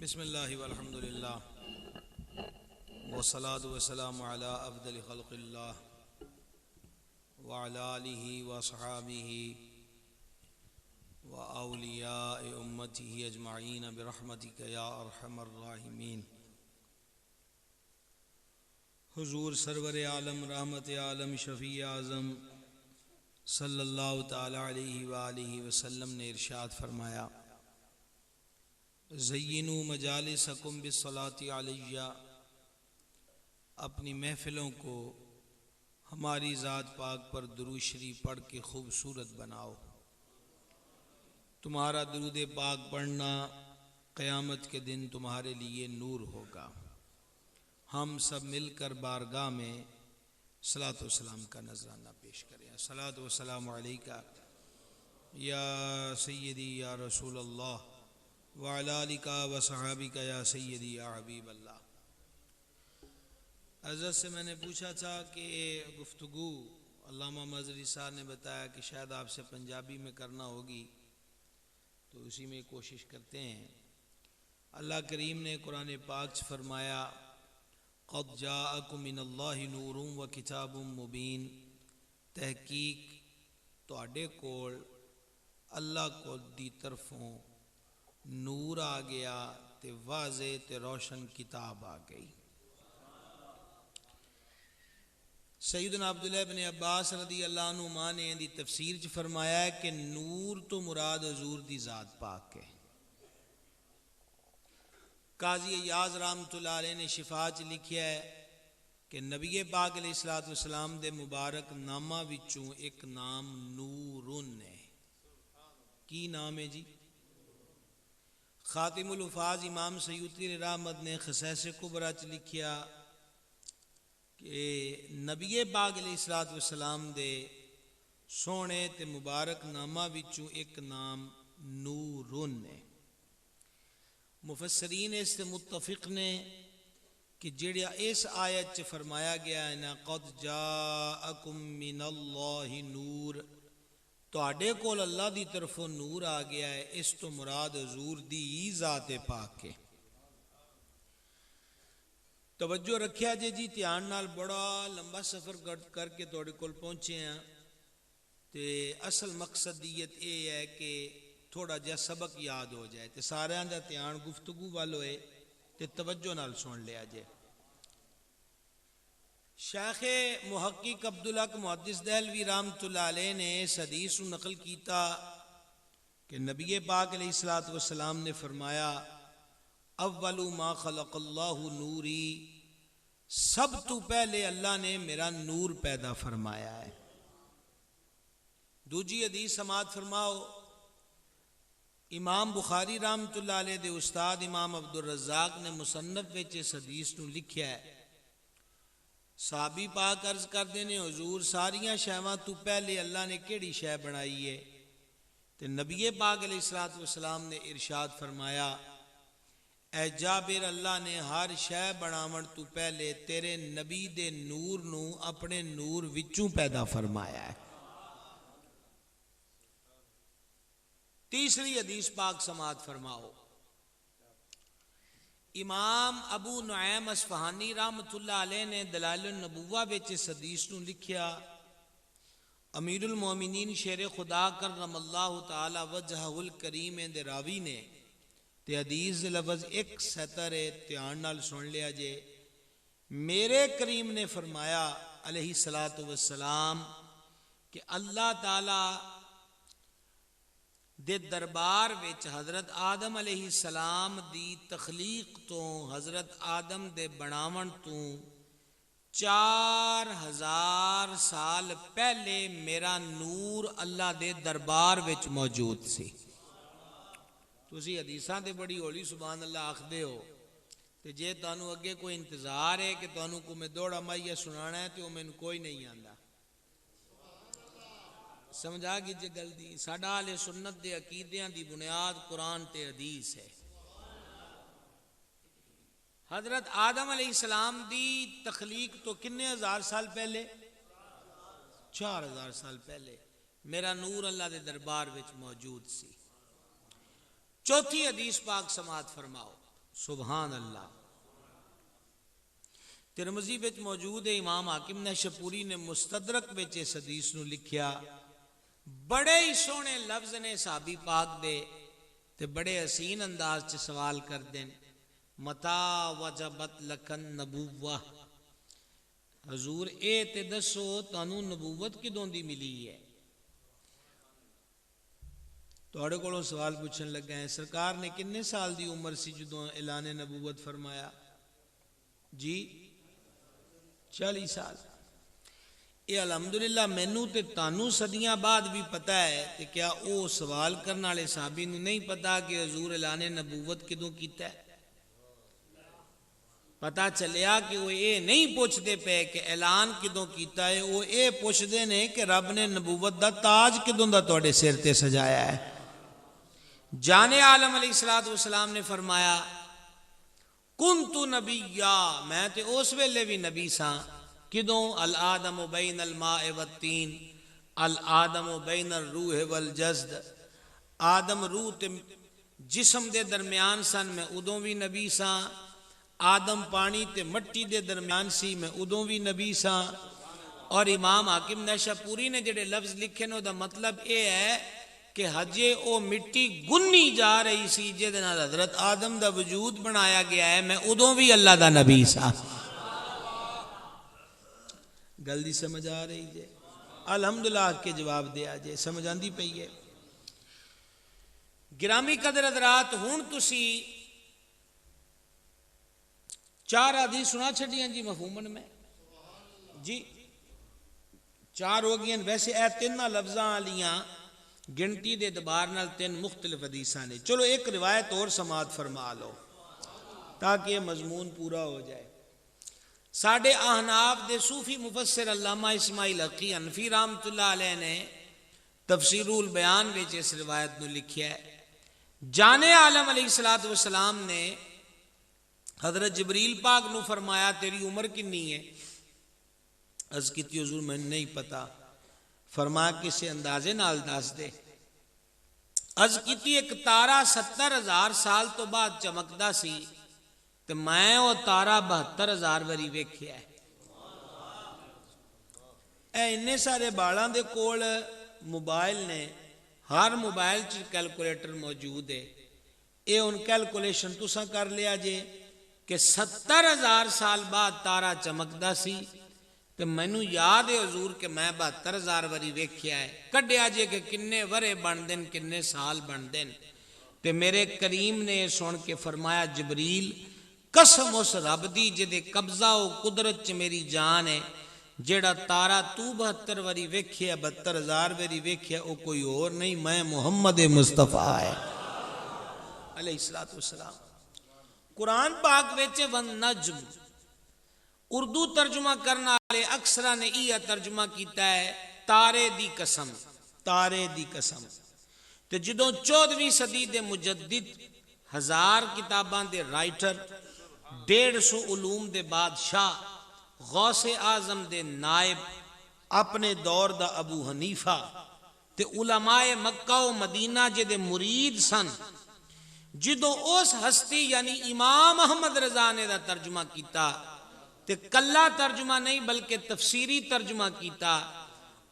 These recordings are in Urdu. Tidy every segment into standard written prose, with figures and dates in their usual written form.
بسم اللہ والحمد للہ والصلاة والسلام علی افضل خلق اللہ وعلی آلہ وصحابہ واولیاء امتہ اجمعین برحمتک یا ارحم الراحمین۔ حضور سرور عالم رحمت عالم شفیع اعظم صلی اللہ تعالی علیہ وآلہ وسلم نے ارشاد فرمایا، زینوا مجالسکم بالصلاۃ علیہ، اپنی محفلوں کو ہماری ذات پاک پر درود شریف پڑھ کے خوبصورت بناؤ۔ تمہارا درود پاک پڑھنا قیامت کے دن تمہارے لیے نور ہوگا۔ ہم سب مل کر بارگاہ میں صلاۃ و سلام کا نذرانہ پیش کریں۔ صلاۃ و سلام علیکہ یا سیدی یا رسول اللہ وعلی آلکہ و صحابکہ یا سیدی یا حبیب اللہ۔ حضرت سے میں نے پوچھا تھا کہ گفتگو علامہ مظہری صاحب نے بتایا کہ شاید آپ سے پنجابی میں کرنا ہوگی، تو اسی میں کوشش کرتے ہیں۔ اللہ کریم نے قرآن پاک سے فرمایا، قد جاءکم من اللہ نور و کتاب مبین، تحقیق تواڈے کول اللہ کو دی طرفوں نور آ گیا تے واضح تے روشن کتاب آ گئی۔ سیدنا عبداللہ بن عباس رضی اللہ عنہما نے دی تفسیر چ فرمایا ہے کہ نور تو مراد حضور دی ذات پاک ہے۔ قاضی ایاز رحمۃ اللہ علیہ نے شفا چ لکھیا ہے کہ نبی پاک علیہ الصلوۃ والسلام دے مبارک نامہ وچوں ایک نام نورن ہے۔ کی نام ہے جی؟ خاتم الحفاظ امام سیوطی رحمت نے خصائص کبریٰ چ لکھیا کہ نبی پاک علیہ الصلوۃ والسلام دے سونے تے مبارک نامہ وچوں ایک نام نورن ہے۔ مفسرین اس سے متفق نے کہ جڑا اس آیت چ فرمایا گیا ہے نا، قد جاءکم من اللہ نور، تواڈے کول اللہ دی طرفوں نور آ گیا ہے، اس تو مراد حضور دی ذات پاک ہے۔ توجہ رکھیا جی دھیان نال، بڑا لمبا سفر کر کے تواڈے کول پہنچے ہیں تے اصل مقصد دیت یہ ہے کہ تھوڑا جہا سبق یاد ہو جائے تے ساریاں دا دھیان گفتگو وال ہوئے تے توجہ نال سن لیا جائے۔ شیخ محقق عبدالحق محدث دہلوی رحمۃ اللہ علیہ نے اس حدیث کو نقل کیتا کہ نبی پاک علیہ الصلوۃ والسلام نے فرمایا، اول ما خلق اللہ نوری، سب تو پہلے اللہ نے میرا نور پیدا فرمایا ہے۔ دوجی حدیث سماعت فرماؤ، امام بخاری رحمۃ اللہ علیہ دے استاد امام عبدالرزاق نے مصنف وچ اس حدیث نو لکھیا ہے۔ صحابی پاک عرض کردے نے، حضور ساریاں شیواں تو پہلے اللہ نے کیڑی شے بنائی ہے؟ تے نبی پاک علیہ الصلوۃ والسلام نے ارشاد فرمایا، اے جابر، اللہ نے ہر شے بناون تو پہلے تیرے نبی دے نور نو اپنے نور وچوں پیدا فرمایا ہے۔ تیسری حدیث پاک سماعت فرماؤ، امام ابو نعیم اصفہانی رحمۃ اللہ علیہ نے دلائل النبوہ وچ اس حدیث نو لکھیا، امیر المومنین شیر خدا کرم اللہ تعالی وجہہ الکریم دے راوی نے تے حدیث لفظ ایک سطر ہے، دھیان نال سن لیا جے۔ میرے کریم نے فرمایا علیہ الصلوۃ والسلام کہ اللہ تعالی دے دربار وچ حضرت آدم علیہ السلام دی تخلیق تو، حضرت آدم دے بناون تو 4000 سال پہلے میرا نور اللہ دے دربار وچ موجود سی۔ تسی حدیثاں تے بڑی ہولی سبحان اللہ آکھدے ہو، تے جے تانوں اگے کوئی انتظار ہے کہ تانوں کو میں دوڑا مائیہ سنانا ہے تے وہ مینوں کوئی نہیں آندا۔ سمجھا گی جے گل دی؟ ساڈا اہل سنت دے عقیدیاں دی بنیاد قرآن تے حدیث ہے۔ حضرت آدم علیہ السلام دی تخلیق تو کنے ہزار سال پہلے؟ 4000 سال پہلے میرا نور اللہ دے دربار وچ موجود سی۔ چوتھی حدیث پاک سماعت فرماؤ، سبحان اللہ. ترمذی وچ موجود ہے، امام حاکم نیشاپوری نے مستدرک وچ اس حدیث نو لکھیا. بڑے ہی سونے لفظ نے صحابی پاک دے تے بڑے حسین انداز چ سوال کر دین. متا وجبت لکن نبوہ، حضور اے تے دسو تانوں نبوت کدوں دی ملی ہے؟ تواڈے کولوں سوال پوچھن لگا ہے، سرکار نے کنے سال دی عمر سی جدوں اعلان نبوت فرمایا؟ جی 40 سال. یہ الحمدللہ مینوں تے تانوں صدیاں بعد بھی پتہ ہے، تے کیا او سوال کرنے والے صحابی نوں نہیں پتا کہ حضور اعلان نبوت کدوں کیتا ہے؟ پتا چلیا کہ وہ یہ نہیں پوچھتے پے کہ اعلان کدوں کیتا ہے، وہ یہ پوچھتے ہیں کہ رب نے نبوت دا تاج کدوں دا تواڈے سر تے سجایا ہے. جان عالم علیہ الصلوۃ والسلام نے فرمایا کنت نبیا، میں تے اس ویلے بھی نبی ساں. کدوں؟ الآدم بین الماء والتین، الآدم بین الروح والجسد. آدم روح تے جسم دے درمیان سن، میں ادوں بھی نبی ساں. آدم پانی تے مٹی دے درمیان سی، میں ادوں بھی نبی ساں. اور امام حاکم نیشاپوری نے جڑے لفظ لکھے نے دا مطلب یہ ہے کہ ہجے او مٹی گنی جا رہی سی جہدے نال حضرت آدم دا وجود بنایا گیا ہے، میں ادوں بھی اللہ دا نبی سا. گل دی سمجھ آ رہی جے؟ الحمدللہ کے جواب دیا جے، سمجھ آندی پئی ہے. گرامی قدر حضرات، ہن تسی 4 حدیث سنا چھڑیاں جی مفہومن میں جی 4 ہو گئی. ویسے اے 3 لفظاں والیاں گنتی دے اعتبار نال 3 مختلف حدیثاں نے. چلو ایک روایت اور سماعت فرما لو تاکہ یہ مضمون پورا ہو جائے. ساڈے احناف دے صوفی مفسر علامہ اسماعیل حقی حنفی رحمۃ اللہ علیہ نے تفسیر البیان وچ اس روایت نو لکھیا ہے. جان عالم علیہ الصلوۃ والسلام نے حضرت جبریل پاک نو فرمایا تیری عمر کنی ہے؟ عرض کیتی حضور میں نہیں پتا. فرمایا کسے اندازے نال دس دے. عرض کیتی ایک تارا 70,000 سال تو بعد چمکدا سی تے میں او تارا 72,000 واری ویکھیا ہے. اے اننے سارے بالاں دے کول موبائل نے، ہر موبائل چ کیلکولیٹر موجود ہے. اے ان کیلکولیشن تساں کر لیا جے کہ 70,000 سال بعد تارا چمکدا سی تے مینوں یاد ہے حضور کہ میں 72,000 واری ویکھیا ہے. کڈیا جے کہ کنے ورے بن دین، کنے سال بن دین. تے میرے کریم نے سن کے فرمایا جبریل قسم اس رب دی جدے قبضہ و قدرت چ میری جان ہے، جیڑا تارا تو 72 واری ویکھیا 72,000 واری ویکھیا او کوئی اور نہیں، میں محمد مصطفیٰ ہے علیہ الصلوۃ والسلام. قرآن پاک وچ والنجم، اردو ترجمہ کرنے والے اکثر نے یہ ترجمہ کیتا ہے تارے دی قسم، تارے دی قسم. تے جدوں 14ویں صدی دے مجدد 1000 کتاباں دے رائٹر 150 علوم دے بادشاہ غوث اعظم دے نائب اپنے دور دا ابو حنیفہ تے علماء مکہ و مدینہ جدے مرید سن، جدوں اس ہستی یعنی امام احمد رضا نے دا ترجمہ کیتا تے کلا ترجمہ نہیں بلکہ تفسیری ترجمہ کیتا،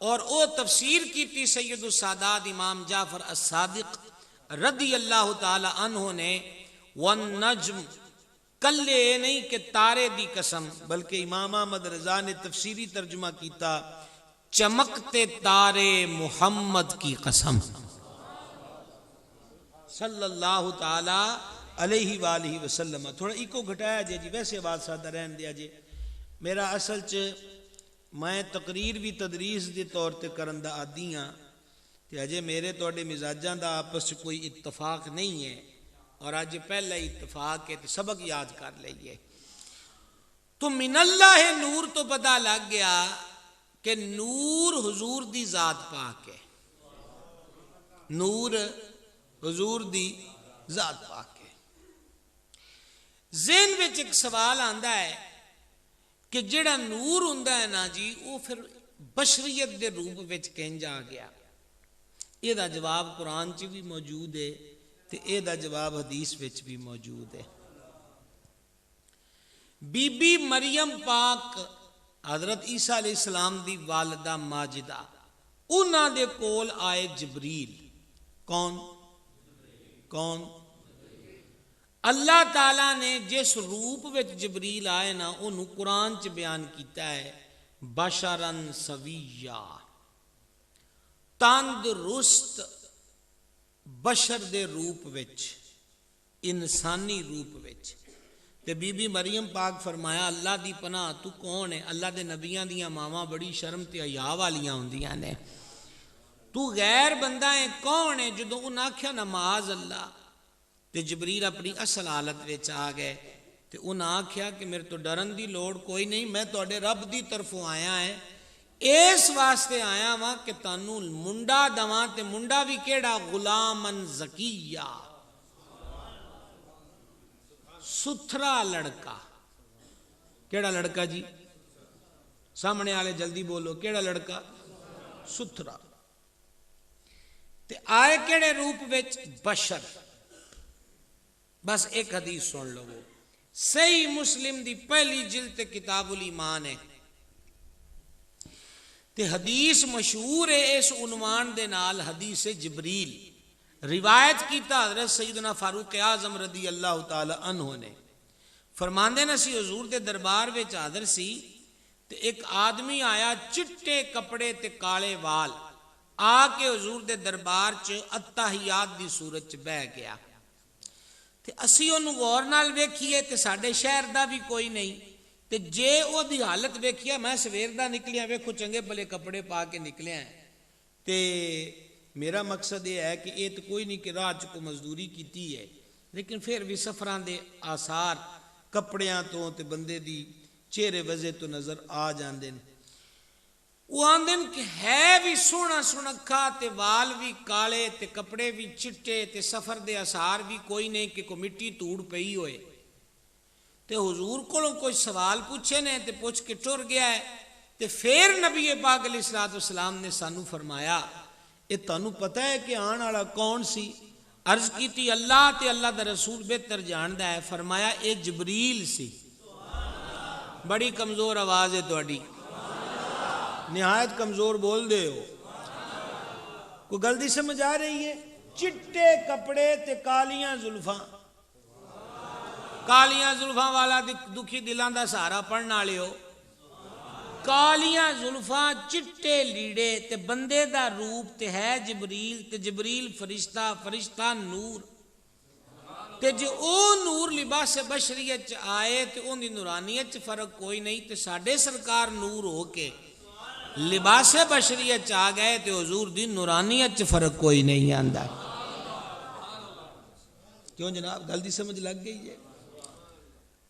اور او تفسیر کیتی سید السادات امام جعفر الصادق رضی اللہ تعالی عنہ نے. والنجم کلے نہیں کہ تارے دی قسم، بلکہ امام احمد رضا نے تفسیری ترجمہ کیتا چمکتے تارے محمد کی قسم صلی اللہ تعالی علیہ وآلہ وسلم. تھوڑا ایکو گھٹایا جی ویسے آواز سادہ رہن دیا جی. میرا اصل میں تقریر بھی تدریس دے طور تے کرن دا عادی ہاں تے اجے میرے توڑے مزاجاں دا آپس کوئی اتفاق نہیں ہے، اور آج پہلا اتفاق ہے تو سبق یاد کر لئیے. تو من اللہ نور تو پتہ لگ گیا کہ نور حضور دی ذات پاک ہے، نور حضور دی ذات پاک ہے. ذہن وچ ایک سوال آندا ہے کہ جڑا نور ہوندا ہے نا جی وہ پھر بشریت دے روپ وچ کنج آ گیا؟ یہ دا جواب قرآن چ بھی موجود ہے تے اے دا جواب حدیث وچ بھی موجود ہے. بی بی مریم پاک حضرت عیسیٰ علیہ السلام دی والدہ ماجدہ انہاں دے کول آئے جبریل. کون اللہ تعالیٰ نے جس روپ وچ جبریل آئے نا انہوں قرآن چ بیان کیتا ہے بشرن سویہ، تندرست بشر دے روپ وچ، انسانی روپ وچ. تے بی بی مریم پاک فرمایا اللہ دی پناہ تو کون ہے؟ اللہ دے نبیاں دیاں ماواں بڑی شرم تے حیا والیاں ہوندیاں نے، تو غیر بندہ ہے کون ہے؟ جدوں انہاں آکھیا نا معاذ اللہ تے جبریل اپنی اصل حالت وچ آ گئے تے انہاں آکھیا کہ میرے تو ڈرن دی لوڑ کوئی نہیں، میں تواڈے رب دی طرفوں آیا ہے، اس واسطے آیا وا کہ تانوں منڈا دواں تے منڈا بھی کیڑا؟ غلامن زکیہ، ستھرا لڑکا. کیڑا لڑکا جی؟ سامنے والے جلدی بولو، کیڑا لڑکا؟ ستھرا. تے آئے کیڑے روپ وچ؟ بشر. بس ایک حدیث سن لو، صحیح مسلم دی پہلی جلد کتاب الایمان ہے تے حدیث مشہور ہے اس عنوان دے نال حدیث جبریل. روایت کیتا حضرت سیدنا فاروق اعظم رضی اللہ تعالی عنہ نے. فرماندے نہ سی حضور دے دربار وچ حاضر سی تے ایک آدمی آیا چٹے کپڑے تے کالے وال، آ کے حضور دے دربار چ اتحیات دی صورت چ بہ گیا تے اسی اونوں غور نال ویکھیے تے ساڈے شہر دا بھی کوئی نہیں تے جے او دی حالت ویکھیا میں سویر دا نکلیا ویکھو چنگے بھلے کپڑے پا کے نکلیا ہے تے میرا مقصد یہ ہے کہ یہ تو کوئی نہیں کہ راہ چ کو مزدوری کیتی ہے، لیکن پھر بھی سفران دے آثار کپڑیاں تو تے بندے دی چہرے وجہ تو نظر آ جاندے نے. وہ آندے کہ ہے بھی سونا سنکھا تے وال بھی کالے تے کپڑے بھی چٹے تے سفر دے آثار بھی کوئی نہیں کہ کوئی مٹی توڑ پئی ہوئے. تے حضور کولوں کوئی سوال پوچھے نے تے پوچھ کے ٹر گیا ہے. تے پھر نبی پاک علیہ الصلوۃ والسلام نے سانو فرمایا یہ تانوں پتہ ہے کہ آن والا کون سی؟ عرض کیتی اللہ تے اللہ دا رسول بہتر جاندا ہے. فرمایا اے جبریل سی. بڑی کمزور آواز ہے تہاڈی، نہایت کمزور بول دے ہو. کوئی گل دی سمجھ آ رہی ہے؟ چٹے کپڑے تے کالیاں زلفاں، کالیاں زلفاں والا دکھی دلاں دا سہارا پڑھن والے ہو، کالیاں زلفاں چٹے لیڑے تے بندے دا روپ تے ہے جبریل تے جبریل فرشتہ، فرشتہ نور تے جو او نور لباس بشریت چ آئے تے ان دی نورانیت چ فرق کوئی نہیں تے ساڈے سرکار نور ہو کے لباس بشریت چ آ گئے تے حضور دی نورانیت چ فرق کوئی نہیں آندا. کیوں جناب گل دی سمجھ لگ گئی ہے؟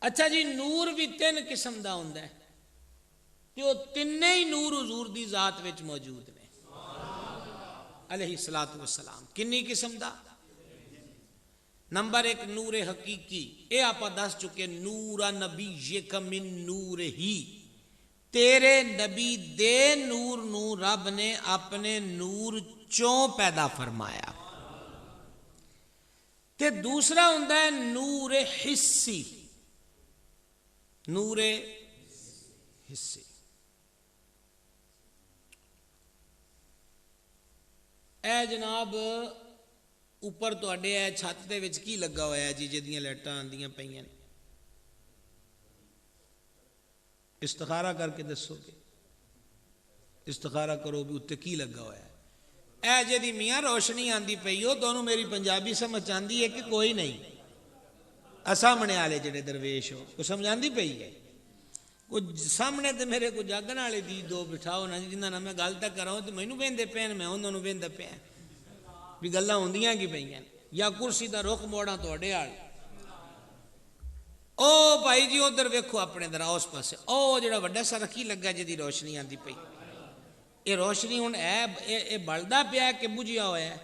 اچھا جی نور بھی تین قسم دا ہوندا ہے کہ وہ تینے ہی نور حضور دی ذات وچ موجود نے علیہ الصلوۃ والسلام. کنی قسم دا؟ نمبر ایک نور حقیقی، اے آپ دس چکے نور نبیک من نور ہی، تیرے نبی دے نور نو رب نے اپنے نور چوں پیدا فرمایا. تے دوسرا ہوندا ہے نور حسی، نور حسی. اے جناب اوپر تواڈے اے چھت دے وچ کی لگا ہوا ہے جی جدیاں لائٹاں آندیاں پئیاں نے؟ استخارہ کر کے دسو گے، استخارہ کرو بھی اتنے کی لگا ہوا ہے؟ اے جدی میاں روشنی آندی پئی ہو تانوں میری پنجابی سمجھ آندی ہے کہ کوئی نہیں؟ سامنے والے جڑے درویش ہو کو سمجھ آندی پئی ہے؟ کوئی سامنے تے میرے کو جاگن والے دی دو بٹھاؤ نا جنہاں نال میں گل تک کراں تے مینوں ویندا پین میں انہاں نوں ویندا پیا بھی گلاں ہوندیاں کی پئیاں یا کرسی دا رخ موڑاں تواڈے وال. او بھائی جی ادھر ویکھو اپنے ذرا اس پاسے، او جڑا وڈا سا رکھی لگا جدی روشنی آندی پئی، یہ روشنی ہن اے بلدا پیا کہ بجھیا ہوا ہے؟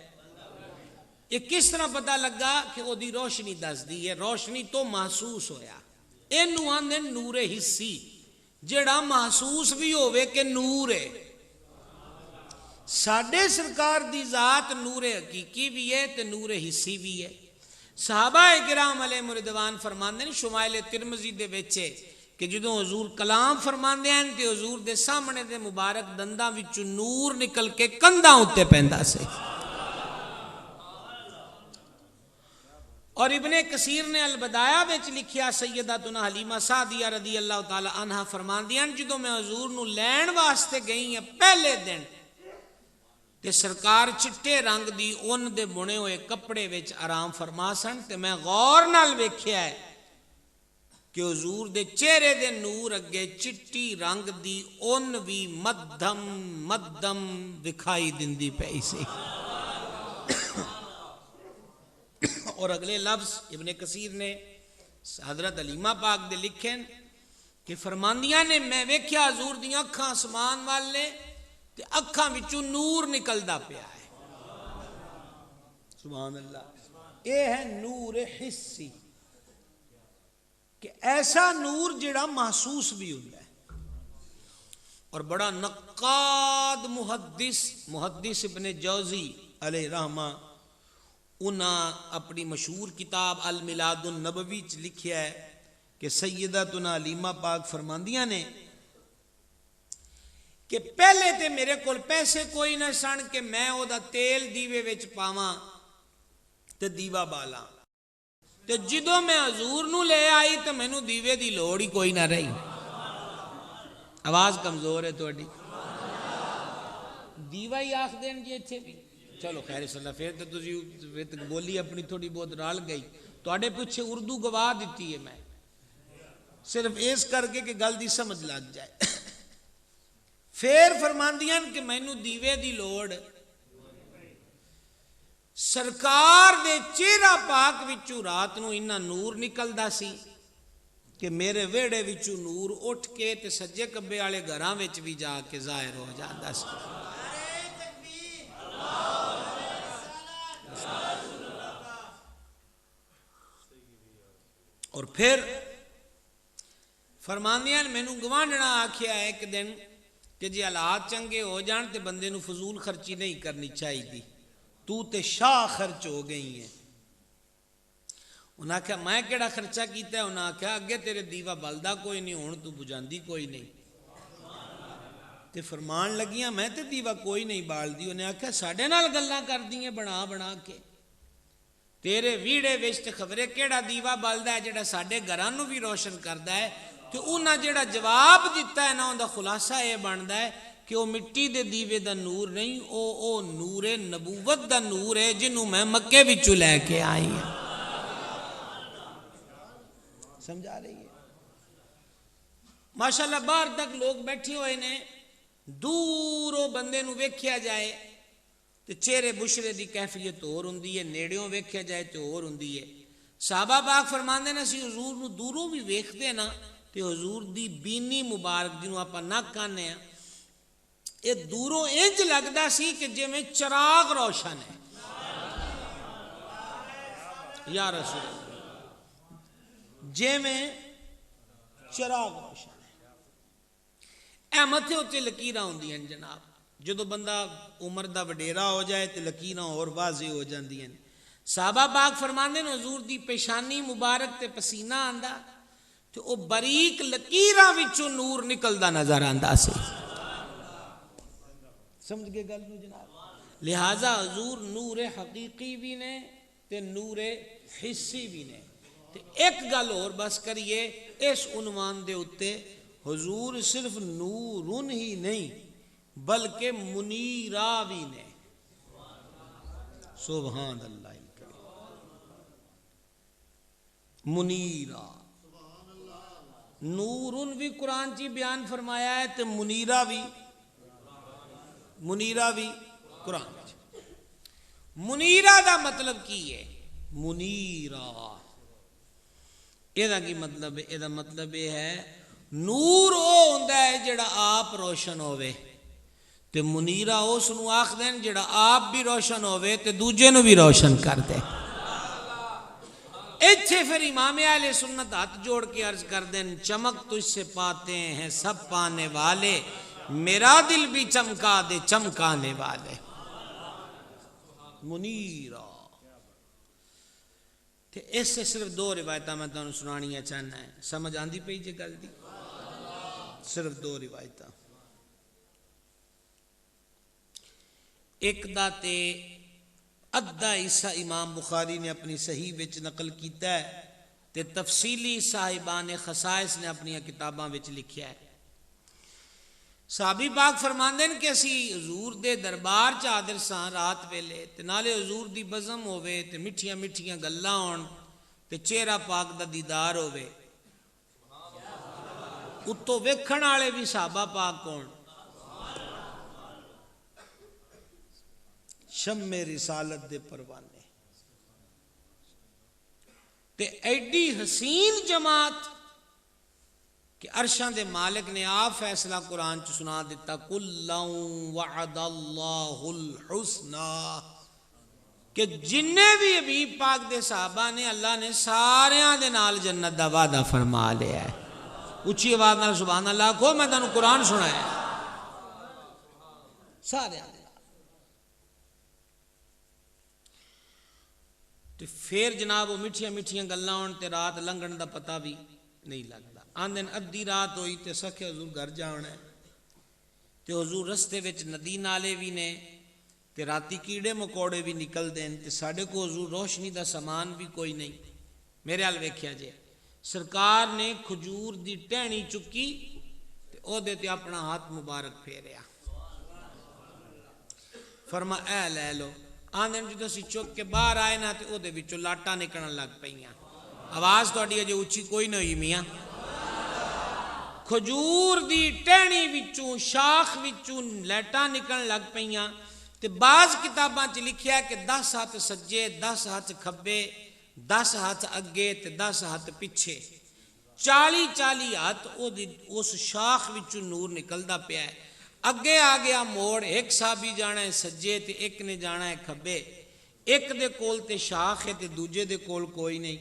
یہ کس طرح پتہ لگا کہ وہ دی روشنی دسدی ہے؟ روشنی تو محسوس ہویا. اینوں آندے نور حسی، جڑا محسوس بھی ہوئے کہ نور ہے. ساڈے سرکار دی ذات نور حقیقی بھی ہے تے نور حسی بھی ہے. صحابہ کرام علیہ رضوان فرماندے نے شمائل ترمذی دے وچ کہ جدوں حضور کلام فرماندے ہیں تے حضور دے سامنے دے مبارک دنداں وچوں نور نکل کے کندھاں اُتے پیندا سی. اور ابن کثیر نے البدایہ وچ لکھیا سیدتنا حلیمہ سعدیہ رضی اللہ تعالی عنہا فرماندیاں جدوں میں حضور نو لین واسطے گئی ہیں پہلے دن تے سرکار چٹے رنگ دی اون دے بنے ہوئے کپڑے وچ آرام فرما سن تے میں غور نال ویکھیا ہے کہ حضور دے چہرے دے نور اگے چٹی رنگ دی اون وی مدھم مدھم دکھائی دندی پئی سی. اور اگلے لفظ ابن کثیر نے حضرت حلیمہ پاک دے لکھیں کہ فرماندیاں نے میں ویکھیا حضور دی اکھاں آسمان والے تے اکھاں وچوں نور نکلدا پیا ہے. سبحان اللہ. اے ہے نور حسی کہ ایسا نور جڑا محسوس بھی ہوندا ہے. اور بڑا نقاد محدث ابن جوزی علیہ رحمہ انہاں اپنی مشہور کتاب الملاد النبوی چ لکھیا ہے کہ سیدتنا حلیمہ پاک فرماندیاں نے کہ پہلے تے میرے کول پیسے کوئی نہ سن کہ میں او دا تیل دیوے وچ پاواں تے دیوا بالاں تے جدوں میں حضور نو لے آئی تے مینوں دیوے دی لوڑ ہی کوئی نہ رہی. آواز کمزور ہے تہاڈی. دیوا ہی آکھ دین جی ایتھے بھی چلو خیر صلی اللہ. پھر تو تسی بولی اپنی تھوڑی بہت رل گئی. تواڈے پیچھے اردو گواہ دیتی ہے میں صرف اس کر کے کہ گل دی سمجھ لگ جائے. پھر فرماندیاں کہ مینوں دیوے دی لوڑ سرکار دے چہرہ پاک وچوں رات نو انہاں نور نکلدا سی کہ میرے ویڑے وچوں نور اٹھ کے تے سجے کبے والے گھراں وچ بھی جا کے ظاہر ہو جاندا سی. اور پھر فرماندیاں مینوں گوانڈنا آکھیا ہے ایک دن کہ جی حالات چنگے ہو جان تے بندے نو فضول خرچی نہیں کرنی چاہیے. تو تے شاہ خرچ ہو گئی ہے. انہاں کہا میں کیڑا خرچہ کیتا ہے؟ انہاں کہا اگے تیرے دیوا بلدا کوئی نہیں ہون تو بجاندی کوئی نہیں. تے فرمان لگیاں میں تے دیوا کوئی نہیں بال دی. انہیں کہا ساڈے نال گلاں کر دیئے بنا بنا کے تیرے ویڑے وچ تے خبرے کیڑا دیوا بلدا ہے جڑا ساڈے گھراں نو بھی روشن کردا ہے. تے انہاں جڑا جواب دیتا ہے نا اون دا خلاصہ یہ بندا ہے کہ وہ مٹی دے دیوے دا نور نہیں او نور نبوت دا نور ہے جنوں میں مکے وچوں لے کے آئی ہوں. سمجھا رہی ہے؟ ماشاءاللہ باہر تک لوگ بیٹھے ہوئے نے دوروں بندے نو ویکھیا جائے تے چہرے بشرے دی کیفیت اور ہوندی ہے, نیڑیوں ویکھیا جائے تے اور ہوندی ہے. صحابہ پاک فرماندے نے اسی حضور نو دوروں بھی ویکھدے نا تے حضور دی بینی مبارک جنوں آپاں نک کہنے ہیں یہ دوروں انج لگدا سی کہ جویں چراغ روشن ہے. یا رسول اللہ جویں چراغ روشن ہے. اے متھے اُتے لکیراں ہوندیاں جناب. جدو بندہ عمر دا وڈیرا ہو جائے تے لکیراں اور واضح ہو جاندیاں. صحابہ پاک فرماندے نے حضور دی پیشانی مبارک تے پسینہ آندا تے او باریک لکیراں وچوں نور نکلدا نظر آندا سی. سمجھ گئے گل نو جناب؟ لہذا حضور نور حقیقی بھی نے تے نور حسی بھی نے. تے ایک گل اور بس کریے اس عنوان دے اتے حضور صرف نورن ہی نہیں بلکہ منیرہ بھی نے. سبحان اللہ منیرہ نورن بھی قرآن چی بیان فرمایا ہے تے منیرہ بھی قرآن چی. منیرہ دا مطلب کی ہے؟ منیرہ یہ مطلب ہے؟ یہ مطلب یہ ہے نور او ہوندا ہے جڑا آپ روشن ہوئے تے منیرہ اس نو آکھ دین جڑا آپ بھی روشن ہوئے تے دوجے نو بھی روشن کر دے. ایتھے پھر امام اہل سنت ہاتھ جوڑ کے عرض کر دین چمک تجھ سے پاتے ہیں سب پانے والے میرا دل بھی چمکا دے چمکانے والے. منیرہ تے اس سے صرف 2 روایتاں میں تانوں سنانیاں چاہنا ہے. سمجھ آندی پئی جے گل دی؟ صرف 2 روایتاں. ایک دا تے ادھا حصہ امام بخاری نے اپنی صحیح وچ نقل کیتا ہے تے تفصیلی صاحبان خصائص نے اپنی کتاباں وچ لکھیا ہے. صحابی پاک فرماندے ہیں کہ اسی حضور دے دربار چ حاضر ساں رات ویلے تے نالے حضور دی بزم ہووے تے مٹھیاں مٹھیاں گلاں ہون تے چہرہ پاک دا دیدار ہووے. اتوں ویکھن والے بھی صحابہ پاک ہون. شم رسالت دے پروانے تے ایڈی حسین جماعت کہ عرشاں دے مالک نے آپ فیصلہ قرآن چ سنا دیتا کُلًّا وعد اللہ الحسنى کہ جننے بھی حبیب پاک دے صحابہ نے اللہ نے ساریاں دے نال جنت دا وعدہ فرما لیا ہے. اچھی آواز نال سبحان اللہ کہو. میں تانوں قرآن سنایا ساریاں دے. تے پھر جناب وہ مٹھیاں مٹھیاں گلاں ہون تے رات لنگن دا پتہ بھی نہیں لگدا. آندن ادھی رات ہوئی تے سکھے حضور گھر جانا ہے تے حضور رستے وچ ندی نالے بھی نے تے راتی کیڑے مکوڑے بھی نکل دین تے ساڈے کو حضور روشنی دا سامان بھی کوئی نہیں. میرے حال ویکھیا جے سرکار نے کھجور دی ٹہنی چکی تے او دے تے اپنا ہاتھ مبارک پھیریا. فرما اے لے لو. آندن جدو اسی چک کے باہر آئے نا تے او دے وچوں لاٹاں نکلن لگ پئیاں. آواز تہاڈی اجے اچھی کوئی نہ ہوئی میاں. کھجور دی ٹہنی وچوں شاخ وچوں لائٹاں نکلن لگ پئیاں تے بعض کتاباں چ لکھیا کہ 10 ہاتھ سجے 10 ہاتھ کھبے 10 ہاتھ اگے تے 10 ہاتھ پیچھے 40 ہاتھ اس شاخ وچوں نور نکلدا پیا ہے. اگے آ گیا موڑ ایک صحابی جانا ہے سجے تے ایک نے جانا ہے کھبے. ایک دے کول تے شاخ ہے تے دوجے دے کول کوئی نہیں.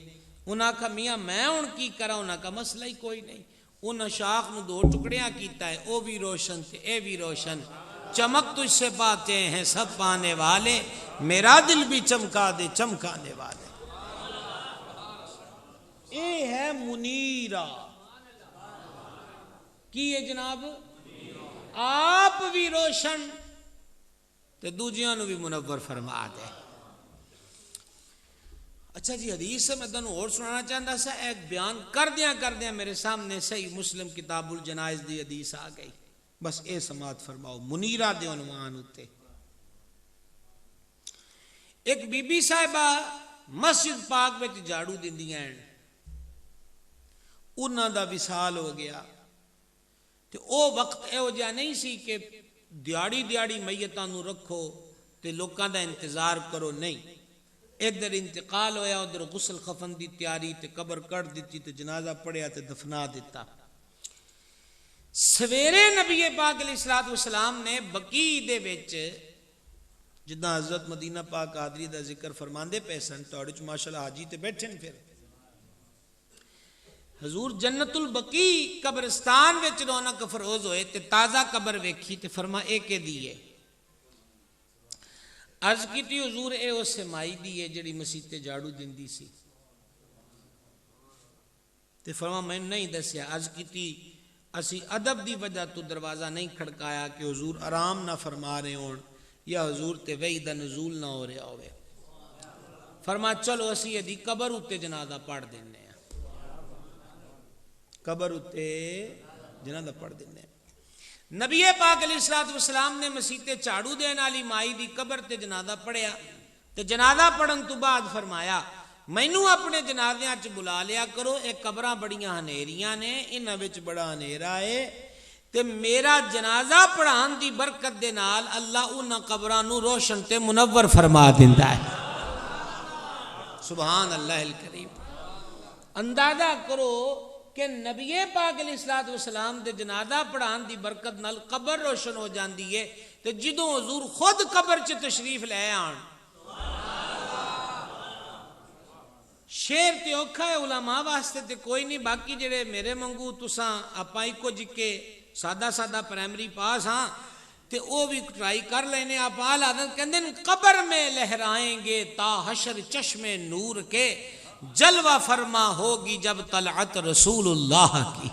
انہاں کہا میاں میں ہن کی کراں؟ انہاں کا مسئلہ ہی کوئی نہیں. انہاں شاخ نو 2 ٹکڑیاں کیتا ہے. او بھی روشن تے اے بھی روشن. چمک تجھ سے پاتے ہیں سب پانے والے میرا دل بھی چمکا دے چمکانے والے. اے ہے منیرہ کی ہے جناب. آپ بھی روشن تے دوجیاں نو بھی منور فرما دے. اچھا جی حدیث سے میں تنوں اور سنانا چاہتا سا. ایک بیان کردیاں میرے سامنے صحیح مسلم کتاب الجنائز دی حدیث آ گئی. بس اے سماعت فرماؤ منیرہ دے عنوان اتے. ایک بی بی صاحبہ مسجد پاک وچ جھاڑو دیندیاں ہیں. انہاں دا وصال ہو گیا تے او وقت ایہو جہا نہیں سی کہ دیاڑی میتاں نو رکھو تے لوکاں دا انتظار کرو. نہیں، ادھر انتقال ہویا ادھر غسل خفن دی تیاری تے قبر کٹ دیتی تے جنازہ پڑھیا تے دفنا دیتا. سویرے نبی پاک علیہ الصلوۃ والسلام نے بقیع دے وچ جداں حضرت مدینہ پاک قادری دا ذکر فرماندے پے سن تہاڈے چ ماشاءاللہ حاجی تے بیٹھے نے. پھر حضور جنت البقیع قبرستان وچ رونق افروز ہوئے تے تازہ قبر ویکھی تے فرما اے کے دیے. عرض کیتی حضور اے اس مائی دی ہے جڑی مسیح تے جھاڑو دیندی سی. تے فرما میں نہیں دسیا. عرض کیتی اسی ادب دی وجہ تو دروازہ نہیں کھڑکایا کہ حضور آرام نہ فرما رہے ہون یا حضور تے وحی دا نزول نہ ہو رہا ہوئے. فرما چلو اسی دی قبر اتے جنازہ پڑھ دینے ہیں. قبر اتے جنازہ پڑھ دینے ہیں. نبی پاک علیہ الصلوۃ والسلام نے مسیح تے جھاڑو دین والی مائی دی قبر تے جنازہ پڑھیا تے جنازہ پڑھن تو بعد فرمایا مینوں اپنے جنازیاں چ بلا لیا کرو. اے قبراں بڑیاں ہنیریاں نے انہاں وچ بڑا ہنیرا ہے تے میرا جنازہ پڑھان دی برکت دے نال اللہ انہاں قبراں نو روشن تے منور فرما دیندا ہے. سبحان اللہ الکریم. اندازہ کرو کہ نبی پاک علیہ الصلوۃ والسلام دے جنازہ پڑھان دی برکت نال قبر روشن ہو جاندی ہے تے جدوں حضور خود قبر چ تشریف لے آن. شیر تے اوکھا ہے علماء واسطے تے کوئی نہیں. باقی جڑے میرے منگو تساں آپاں اکو جکے سادہ پرائمری پاس ہاں تے او بھی ٹرائی کر لینے. آپ حضرت کہندے قبر میں لہرائیں گے تا حشر چشم نور کے جلوہ فرما ہوگی جب طلعت رسول اللہ کی.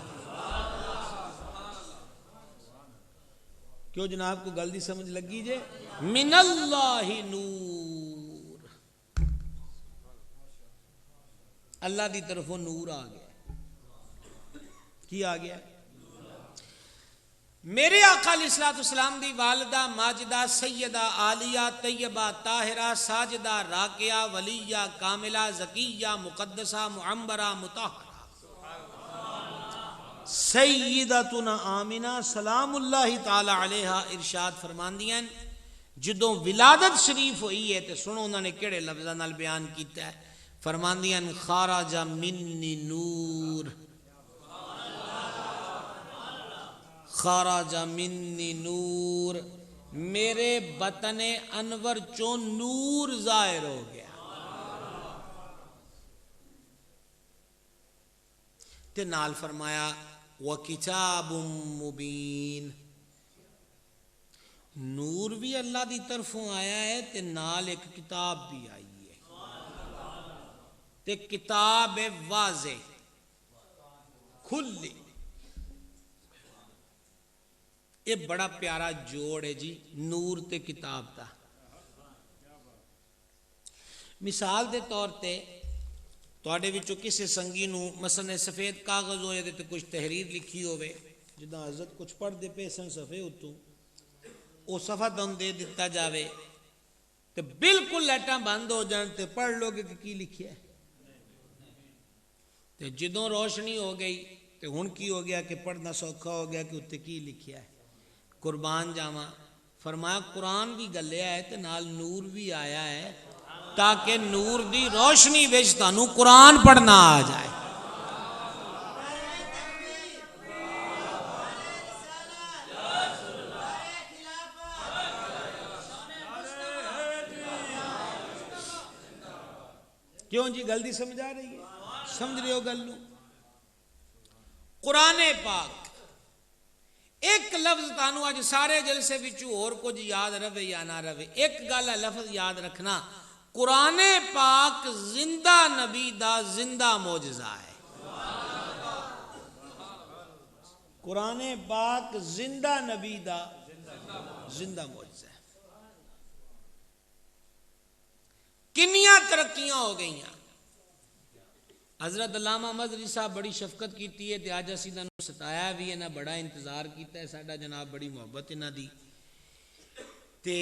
کیوں جناب کو گل دی سمجھ لگی جے؟ من اللہ نور، اللہ دی طرفوں نور آ گیا. کی آ گیا؟ میرے آقا علیہ الصلوۃ والسلام دی والدہ ماجدہ سیدہ عالیہ طیبہ طاہرہ ساجدہ راکعہ ولیہ کاملہ زکیہ مقدسہ معمرہ مطہرہ سیدتنا آمنہ سلام اللہ تعالی علیہ ارشاد فرماندیاں جدوں ولادت شریف ہوئی ہے تو سنو انہوں نے کیڑے لفظاں نال بیان کیتا ہے. فرماندیاں خارج منی نور، خارج منی نور، میرے بطن انور چوں نور ظاہر ہو گیا. تے نال فرمایا وَكِتَابٌ مُبِينٌ، نور بھی اللہ دی طرفوں آیا ہے تے نال ایک کتاب بھی آئی ہے تے کتاب واضح کھلی. یہ بڑا پیارا جوڑ ہے جی، نور تے کتاب دا. مثال دے طور تے تواڈے وچوں کسے سنگی نو مثلا سفید کاغذ ہوئے تے کچھ تحریر لکھی ہوئے، جداں حضرت کچھ پڑھ دے پے سن صفحے اتوں او صفحہ دن دے دتا جاوے تے بالکل لائٹاں بند ہو جان تے پڑھ لو گے کہ کی لکھیا ہے. تے جدوں روشنی ہو گئی تے ہن کی ہو گیا کہ پڑھنا سوکھا ہو گیا کہ اتنے کی لکھیا ہے. قربان جاواں فرمایا قرآن بھی گلیا ہے تے نال نور بھی آیا ہے تاکہ نور دی روشنی وچ تانوں قرآن پڑھنا آ جائے. کیوں جی گل دی سمجھ آ رہی ہے؟ سمجھ رہے ہو گل نو؟ قرآن پاک ایک لفظ تانوں اج سارے جلسے وچوں اور کچھ یاد رہے یا نہ رہے، ایک گل ہے لفظ یاد رکھنا، قرآن پاک زندہ نبی دا زندہ معجزہ ہے. قرآن پاک زندہ نبی دا زندہ معجزہ ہے. کنیاں ترقیاں ہو گئیاں. حضرت علامہ مظہری صاحب بڑی شفقت کیتی ہے تے اج اسی انہاں نوں ستایا بھی انہاں بڑا انتظار کیتا ہے ساڈا جناب، بڑی محبت انہاں دی تے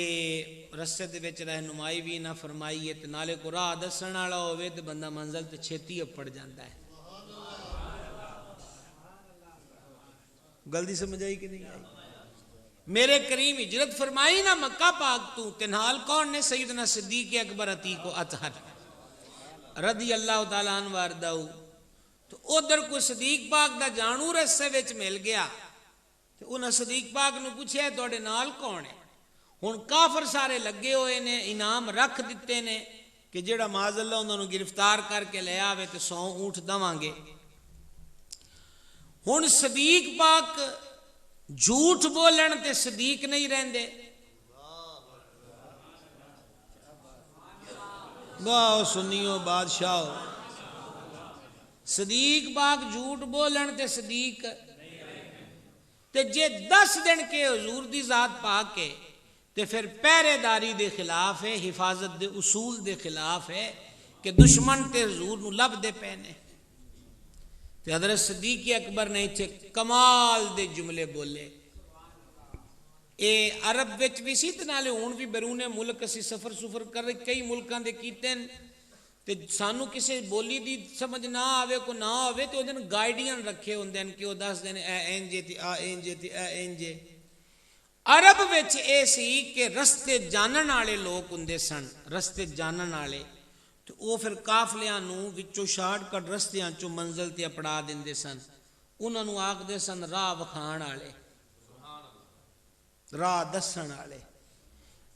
رستے دے وچ رہنمائی بھی انہاں فرمائی ہے تے نالے کو راہ دسن والا ہوے تے بندہ منزل تے چھتی اپڑ جاندا ہے. گل دی سمجھ آئی کہ نہیں آئی؟ میرے کریم ہجرت فرمائی نا مکہ پاک تو تے نال کون نے؟ سیدنا صدیق اکبر عتیق و اطہر رضی اللہ تعالیٰ عنہ واردہ. تو ادھر کوئی صدیق پاک دا جانو رسے وچ مل گیا تو انہاں صدیق پاک نو پوچھیا تواڈے نال کون ہے؟ ہن کافر سارے لگے ہوئے نے، انعام رکھ دیتے نے کہ جڑا معاذ اللہ انہاں نو گرفتار کر کے لے آوے تے 100 اونٹ دواں گے. ہن صدیق پاک جھوٹ بولن تے صدیق نہیں رہندے. واہ سنیو بادشاہ، صدیق پاک جھوٹ بولن تے صدیق تے جے 10 دن کے حضور دی ذات پاک کے تے پھر پہرے داری دے خلاف ہے، حفاظت دے اصول دے خلاف ہے کہ دشمن تے حضور نو لب دے پینے. تے حضرت صدیق اکبر نے اتھے کمال دے جملے بولے. اے عرب وچ بھی سی تے نالے ہن بھی بیرون ملک اسی سفر کر کئی ملکاں دے کیتے تے سانو کسے بولی دی سمجھ نہ آوے کو نہ ہوے تے اودن گائیڈین رکھے ہوندے کہ او دس دین اے انجے تے آ انجے تے اے انجے. عرب وچ اے سی کہ رستے جانن والے لوگ ہوندے سن، رستے جانن والے تو او پھر قافلیاں نو وچوں شارٹ کٹ رستیاں چوں منزل تے اپڑا دیندے سن. انہاں نو آکھدے سن راہ وکھان والے، راہ دسن والے.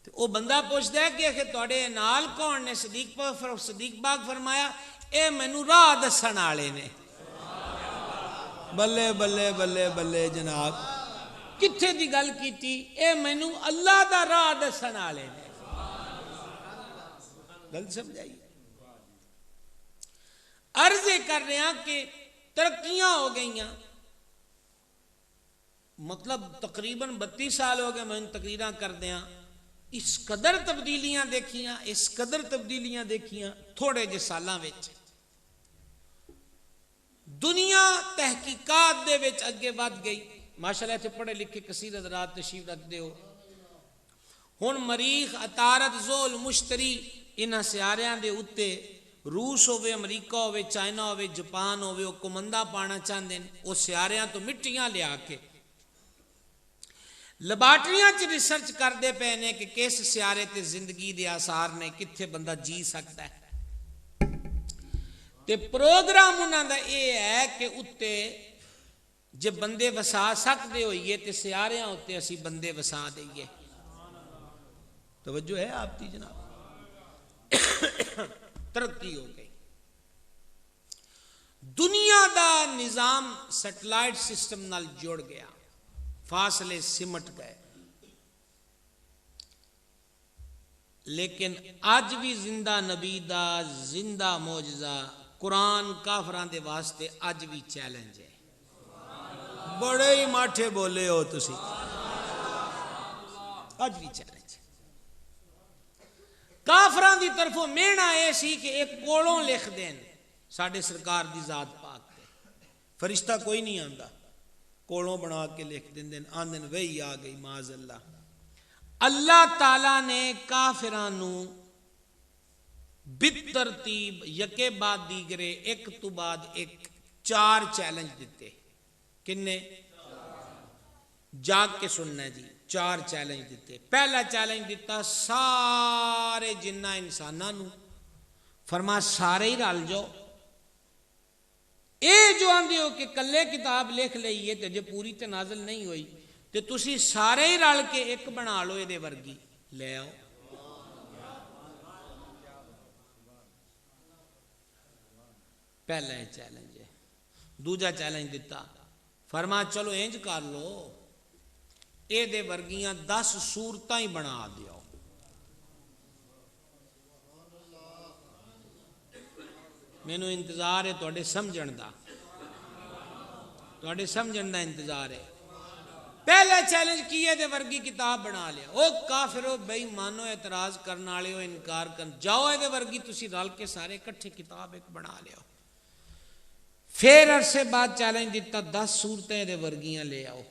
تے او بندہ پوچھدا ہے کہ تواڈے نال کون نے؟ صدیق پاک فرمایا اے مینوں راہ دسن والے نے. بلے بلے بلے بلے جناب، کتھے دی گل کیتی؟ اے مینوں اللہ دا راہ دسن والے نے. گل سمجھ آئی؟ عرض کر رہے ہیں کہ ترقیاں ہو گئی ہیں، مطلب تقریباً 32 سال ہو گئے میں تقریراں کر دیا، اس قدر تبدیلیاں دیکھیاں، اس قدر تبدیلیاں دیکھیاں تھوڑے جے سالاں وچ۔ دنیا تحقیقات دے وچ اگے ود گئی، ماشاءاللہ تے پڑھے لکھے کثیر حضرات تشریف رکھتے ہو۔ ہن مریخ، عطارد، زحل، مشتری، انہاں سیاریاں دے اتے روس ہوئے، امریکہ ہوئے، چائنا ہوئے، جاپان ہوئے، وہ کمندہ پانا چاہتے ہیں، وہ سیاریاں تو مٹیاں لیا کے لیبارٹریاں چ ریسرچ کرتے پے نے کہ کس سیارے تے زندگی دے آثار نے، کتھے بندہ جی سکتا ہے۔ تے پروگرام انہاں دا یہ ہے کہ اتے جے بندے وسا سکتے ہوئیے تے سیاریاں ہوتے اسی بندے وسا دئیے۔ توجہ ہے آپ کی جناب؟ ترقی ہو گئی، دنیا دا نظام سیٹلائٹ سسٹم نال جڑ گیا، فاصلے سمٹ گئے، لیکن اج بھی زندہ نبی دا زندہ معجزہ قرآن کافران دے واسطے اج بھی چیلنج ہے۔ بڑے ہی ماٹھے بولے ہو تسی، اج بھی چیلنج ہے۔ کافران دی طرفوں مینا اے سی کہ ایک کولوں لکھ دین ساڈے سرکار دی ذات پاک تے، فرشتہ کوئی نہیں آندا، کولوں بنا کے لکھ دین آندن وہی آ گئی معاذ اللہ۔ اللہ تعالیٰ نے کافرانو بالترتیب یکے بعد دیگرے ایک تو بعد ایک 4 چیلنج دیتے۔ کنے؟ جاگ کے سننا ہے جی، 4 چیلنج دیتے۔ پہلا چیلنج دیتا سارے جنہ انساناں نو، فرما سارے ہی رل جاؤ، اے جو آندے ہو کہ کلے کتاب لکھ لئیے تے جے پوری تے نازل نہیں ہوئی تے تسی سارے ہی رل کے ایک بنا لو، دے ورگی لے آؤ۔ پہلا ہے چیلنج ہے۔ دوجا چیلنج دیتا، فرما چلو انج کر لو، اے دے ورگیاں 10 صورتاں ہی بنا دیو۔ مینوں انتظار ہے تواڈے سمجھن دا، تواڈے سمجھن دا انتظار ہے۔ پہلا چیلنج کیے دے ورگی کتاب بنا لیا، او کافرو بے ایمانو اعتراض کرن والے ہو، انکار کرن جاؤ، اے دے ورگی تسی رل کے سارے اکٹھے کتاب ایک بنا لیا۔ پھر عرصے بعد چیلنج دیتا 10 صورتیں دے ورگیاں لے آؤ۔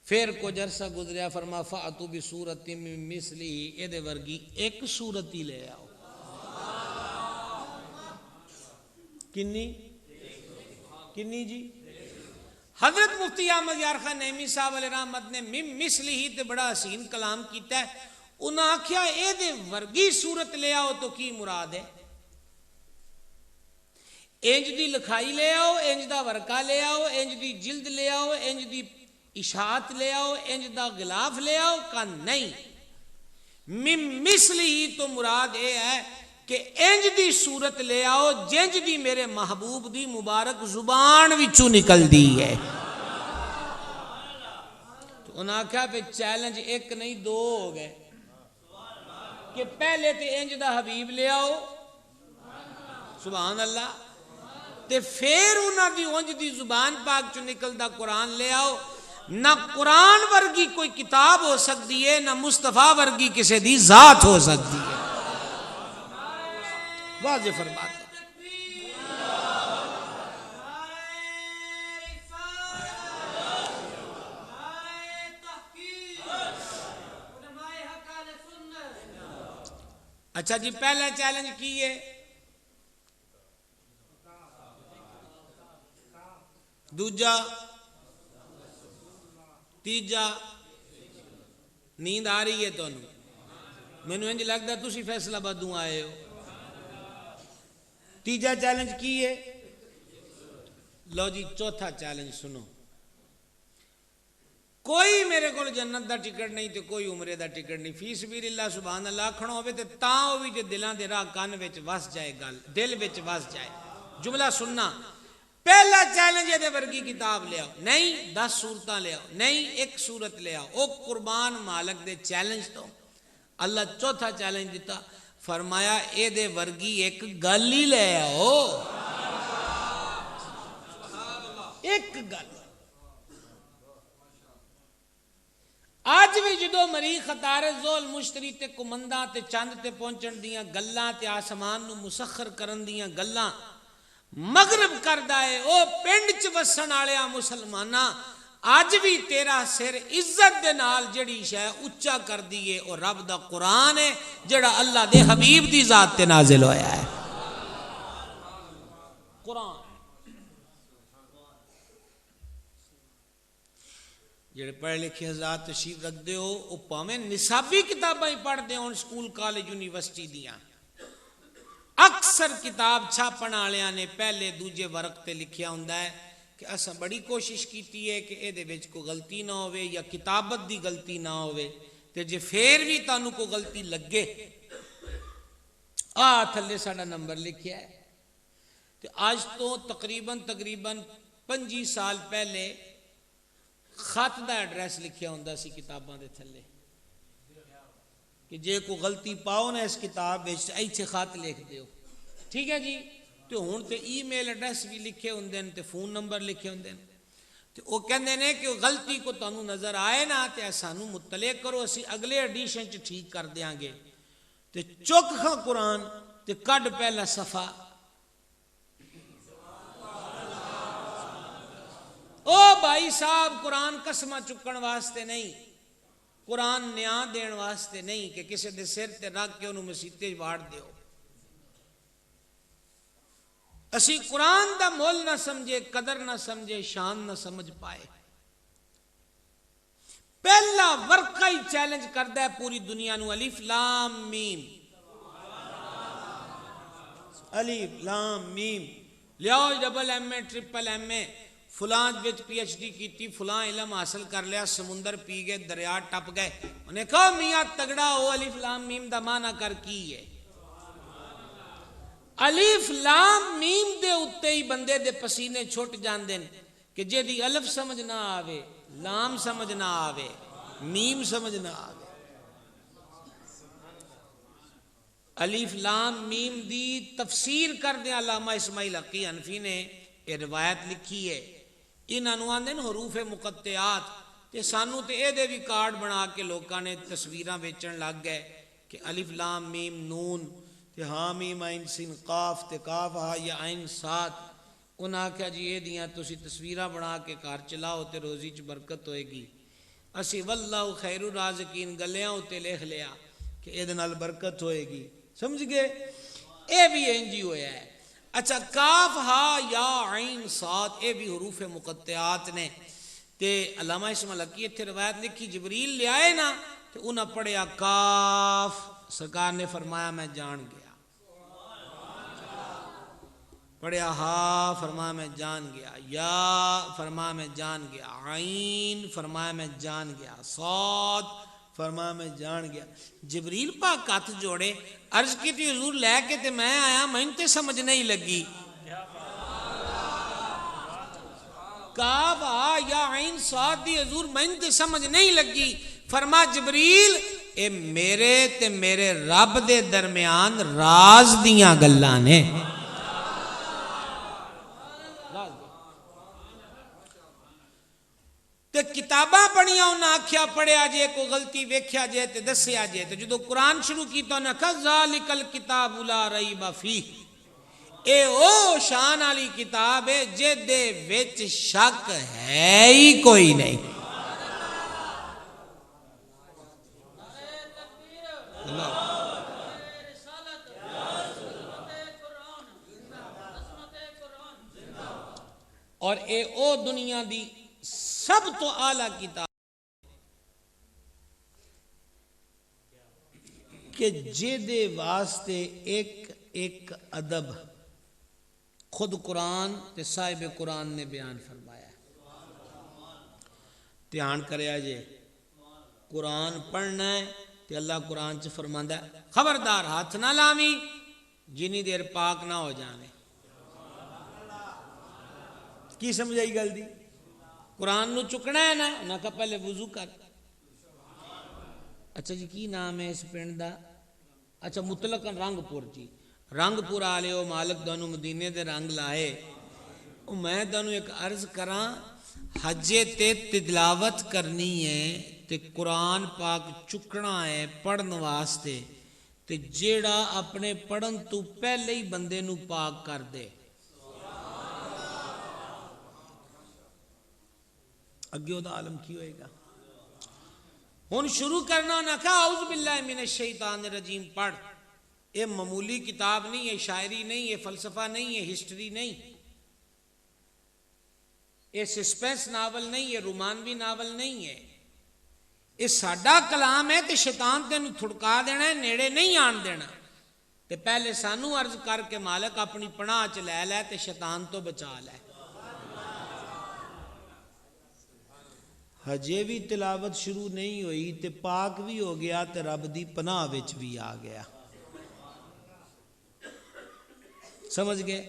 پھر کچھ عرصہ گزریا، فرما فاتو بسورۃ من مثلہ، اے دے ورگی ایک صورت ہی لے آؤ۔ کنی جی؟ حضرت مفتی احمد یار خان نعیمی صاحب علیہ رحمت نے من مثلہ تے بڑا حسین کلام کیتا ہے۔ انہاں آکھیا اے دے ورگی صورت لے آؤ تو کی مراد ہے؟ انج دی لکھائی لے آؤ، انج دا ورقہ لے آؤ، انج دی جلد لے آؤ، انج دی اشاعت لے آؤ، انج دا غلاف لے آؤ، کا نہیں۔ من مثلہ تو مراد اے ہے کہ انج دی صورت لے آؤ جنج دی میرے محبوب دی مبارک زبان وچوں نکل دی ہے۔ تو انہاں کہا پہ چیلنج ایک نہیں 2 ہو گئے کہ پہلے تے انج دا حبیب لے آؤ، سبحان اللہ، تے پھر انہاں دی انج دی زبان پاک چوں نکل دا قرآن لے آؤ۔ نہ قرآن ورگی کوئی کتاب ہو سکتی ہے، نہ مصطفیٰ ورگی کسی دی ذات ہو سکتی ہے۔ واضح فرماتے ہیں۔ اچھا جی، پہلا چیلنج کی ہے، دوجا، تیجا، نیند آ رہی ہے تو مینوں انج لگتا تسی فیصلہ آبادوں آئے ہو۔ تیجا چیلنج کی ہے، لو جی چوتھا چیلنج سنو۔ کوئی میرے کو جنت دا ٹکٹ نہیں تے کوئی عمرے دا ٹکٹ نہیں، فی سبیل اللہ سبحان اللہ کھڑا ہوئے تے تاں ہوئی جو دلاں دے راہ کان وچ وس جائے، گل دل وچ وس جائے، جملہ سننا۔ پہلا چیلنج دے ورگی کتاب لے آؤ، نہیں 10 صورتاں لے آؤ، نہیں ایک صورت لے آؤ، او قربان مالک دے چیلنج تو اللہ چوتھا چیلنج دیتا، فرمایا اے دے ورگی ایک گل ہی لے آؤ، ایک گل۔ آج بھی جدو مری خطارے زول مشتری تے کمنداں تے چند تے پہنچن دیاں گلاں تے آسمان نو مسخر کرن دیاں گلاں مغرب کردا ہے، او پنڈ چ وسن والےاں مسلماناں، اج بھی تیرا سر عزت دے نال جڑی شے اچا کر دیے او رب دا قرآن ہے جڑا اللہ دے حبیب دی ذات تے نازل ہویا ہے، قرآن۔ جڑے پڑھے لکھے حضرات تشریف رکھ دے ہو او پاویں نصابی کتاباں ہی پڑھ دے ہون سکول کالج یونیورسٹی دیاں، اکثر کتاب چھاپن والیاں نے پہلے دوجے ورق تے لکھیا ہوندا ہے کہ اساں بڑی کوشش کیتی ہے کہ اے دے وچ کوئی غلطی نہ ہوئے یا کتابت دی غلطی نہ ہوئے، تے جے پھر بھی تانوں کوئی غلطی لگے تھلے ساڈا نمبر لکھیا ہے۔ تے آج تو تقریباً 25 سال پہلے خط دا ایڈریس لکھیا ہوندا سی کتاباں دے تھلے کہ جے کوئی غلطی پاؤ نا اس کتاب وچ ایتھے خط لکھ دیو، ٹھیک ہے جی۔ تے ہن تے ای میل ایڈریس بھی لکھے ہوندے تے فون نمبر لکھے ہوندے تے او کہندے نے کہ غلطی کو تانوں نظر آئے نا تے سانوں مطلع کرو، اسی اگلے ایڈیشن چ ٹھیک کر دیاں گے۔ تے چک کھاں قرآن تے کڈ پہلا صفحہ، او بھائی صاحب قرآن قسمہ چکن واسطے نہیں، قرآن نیاں دین واسطے نہیں کہ کسی دے سر تے رکھ کے انہوں مسیتے واڑ دیو۔ اسی قرآن دا مول نہ سمجھے، قدر نہ سمجھے، شان نہ سمجھ پائے۔ پہلا ورقہ ہی چیلنج کردا ہے پوری دنیا نو، الف لام میم، الف لام میم، لیاؤ ڈبل ایم اے ٹرپل ایم اے، فلاں وچ پی ایچ ڈی کیتی، فلاں علم حاصل کر لیا، سمندر پی گئے، دریا ٹپ گئے، انہیں کہا میاں تگڑا ہو، الف لام میم دا معنی کر کی ہے؟ الف لام میم دے اتے ہی بندے دے پسینے چھٹ جاندے کہ جے دی الف سمجھ نہ آوے، لام سمجھ نہ آوے، میم سمجھ نہ آوے۔ الف لام میم دی تفسیر کر دیں علامہ اسماعیل حقی حنفی نے یہ روایت لکھی ہے، انہوں آندے نا حروف مقطعات، تے سانو تے اے دے بھی کارڈ بنا کے لوکاں نے تصویراں بیچن لگ گئے کہ الف لام میم نون تے ہاں میم عین سین قاف تے کاف ہا یا عین صاد، انہاں آکھیا جی اے دیاں تسی تصویراں بنا کے گھر چلاؤ تے روزی چ برکت ہوئے گی۔ اسی واللہ خیر الرازقین گلیاں اتے لکھ لیا کہ اے دے نال برکت ہوئے گی، سمجھ گئے؟ اے بھی انجی ہویا ہے۔ اچھا کاف ہا یا عین صاد اے بھی حروف مقطعات نے، تے علامہ اسماعیل حقی اتھے روایت لکھی جبریل لے آئے نا تے انہاں پڑھیا کاف، سرکار نے فرمایا میں جان گیا، پڑھیا ہا فرمایا میں جان گیا، یا فرمایا میں جان گیا، عین فرمایا میں جان گیا، صاد فرمایا میں جان گیا۔ جبریل پاک ہاتھ جوڑے، عرض کی تھی حضور لے کے تے میں آیا، میں تے سمجھ نہیں لگی، کاف ہا یا عین صاد دی حضور میں تے سمجھ نہیں لگی۔ فرما جبریل اے میرے تے میرے رب دے درمیان راز دیاں گلاں نے۔ تے کتاباں پڑھیاں انہاں آکھیا پڑھیا جے کوئی غلطی ویکھیا جے تے دسیا جے، تے جدو قرآن شروع کیتا انہاں کہا ذالک الکتاب لا ریب فیہ، اے او شان والی کتاب ہے جے دے وچ شک ہے ہی کوئی نہیں۔ اور اے او دنیا دی سب تو اعلیٰ کتاب کہ جے دے واسطے ایک ایک ادب خود قرآن تے صاحب قرآن نے بیان فرمایا ہے۔ دھیان کریا جے قرآن پڑھنا ہے تے اللہ قرآن چ فرماندا ہے خبردار ہاتھ نہ لاویں جنی دیر پاک نہ ہو جاویں۔ کی سمجھائی گل دی؟ قرآن نو چکنا ہے نا، انہاں کا پہلے وضو کر۔ اچھا جی کی نام ہے اس پنڈ دا؟ اچھا مطلقاً رنگ پور جی رنگ پور والے ہو مالک تانوں مدینے دے رنگ لائے میں تانوں ایک عرض کراں حجے تے تلاوت کرنی ہے تے قرآن پاک چکنا ہے پڑھن واسطے تے جیڑا اپنے پڑھن تو پہلے ہی بندے نو پاک کر دے اگے دا عالم کی ہوئے گا ہن شروع کرنا نہ کہا اعوذ باللہ من الشیطان الرجیم پڑھ یہ معمولی کتاب نہیں یہ شاعری نہیں یہ فلسفہ نہیں یہ ہسٹری نہیں یہ سسپینس ناول نہیں یہ رومانوی ناول نہیں ہے یہ ساڈا کلام ہے تے شیطان تینوں تھڑکا دینا ہے نیڑے نہیں آن دینا تے پہلے سانو عرض کر کے مالک اپنی پناہ چ لے لے تے شیطان تو بچا لے ہجے بھی تلاوت شروع نہیں ہوئی تے پاک بھی ہو گیا تے رب دی پناہ وچ بھی آ گیا سمجھ گئے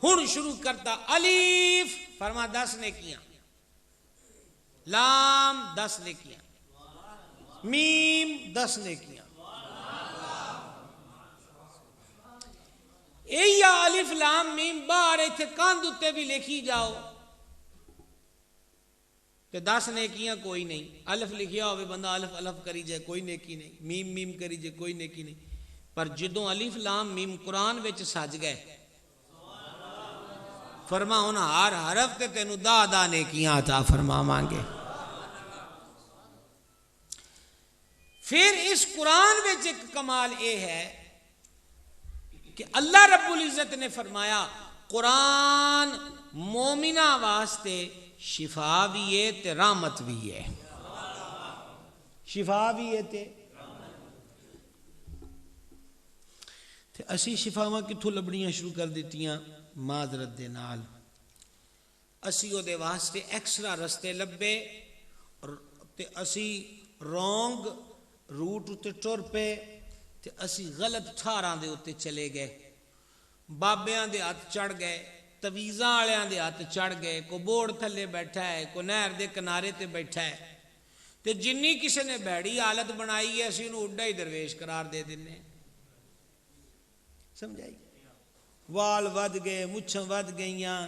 ہن شروع کرتا الف فرما 10 نیکیاں لام 10 نیکیاں میم 10 نیکیاں اے یا الف لام میم باہر ایتھے کاندھ اتے بھی لکھی جاؤ کہ 10 نیکیاں کوئی نہیں الف لکھیا ہوئے بندہ الف الف کری جائے کوئی نیکی نہیں میم میم کری جائے کوئی نیکی نہیں پر جدوں الف لام میم قرآن وچ سج گئے فرما ہونا ہر حرف تے تینوں دا نیکیاں عطا فرماواں گے پھر اس قرآن وچ ایک کمال اے ہے کہ اللہ رب العزت نے فرمایا قرآن مومنہ واسطے شفا بھی ہے تے رحمت بھی ہے شفا بھی ہے تے اسی شفاواں کتھوں لبڑیاں شروع کر دیتیاں معذرت دے نال اسی او دے واسطے ایکسٹرا رستے لبے تے اسی رونگ روٹ اتے ٹر پے تے اسی غلط ٹھاراں دے اتے چلے گئے بابیاں دے ہاتھ چڑھ گئے تویزاں والیاں دے ہاتھ چڑھ گئے کو بوڑ تھلے بیٹھا ہے کو نہر دے کنارے تے بیٹھا ہے تے جنی کسی نے بھڑی حالت بنائی ہے اسی انہوں اڈا ہی درویش قرار دے دینے سمجھائی وال ود گئے مچھاں ود گئیاں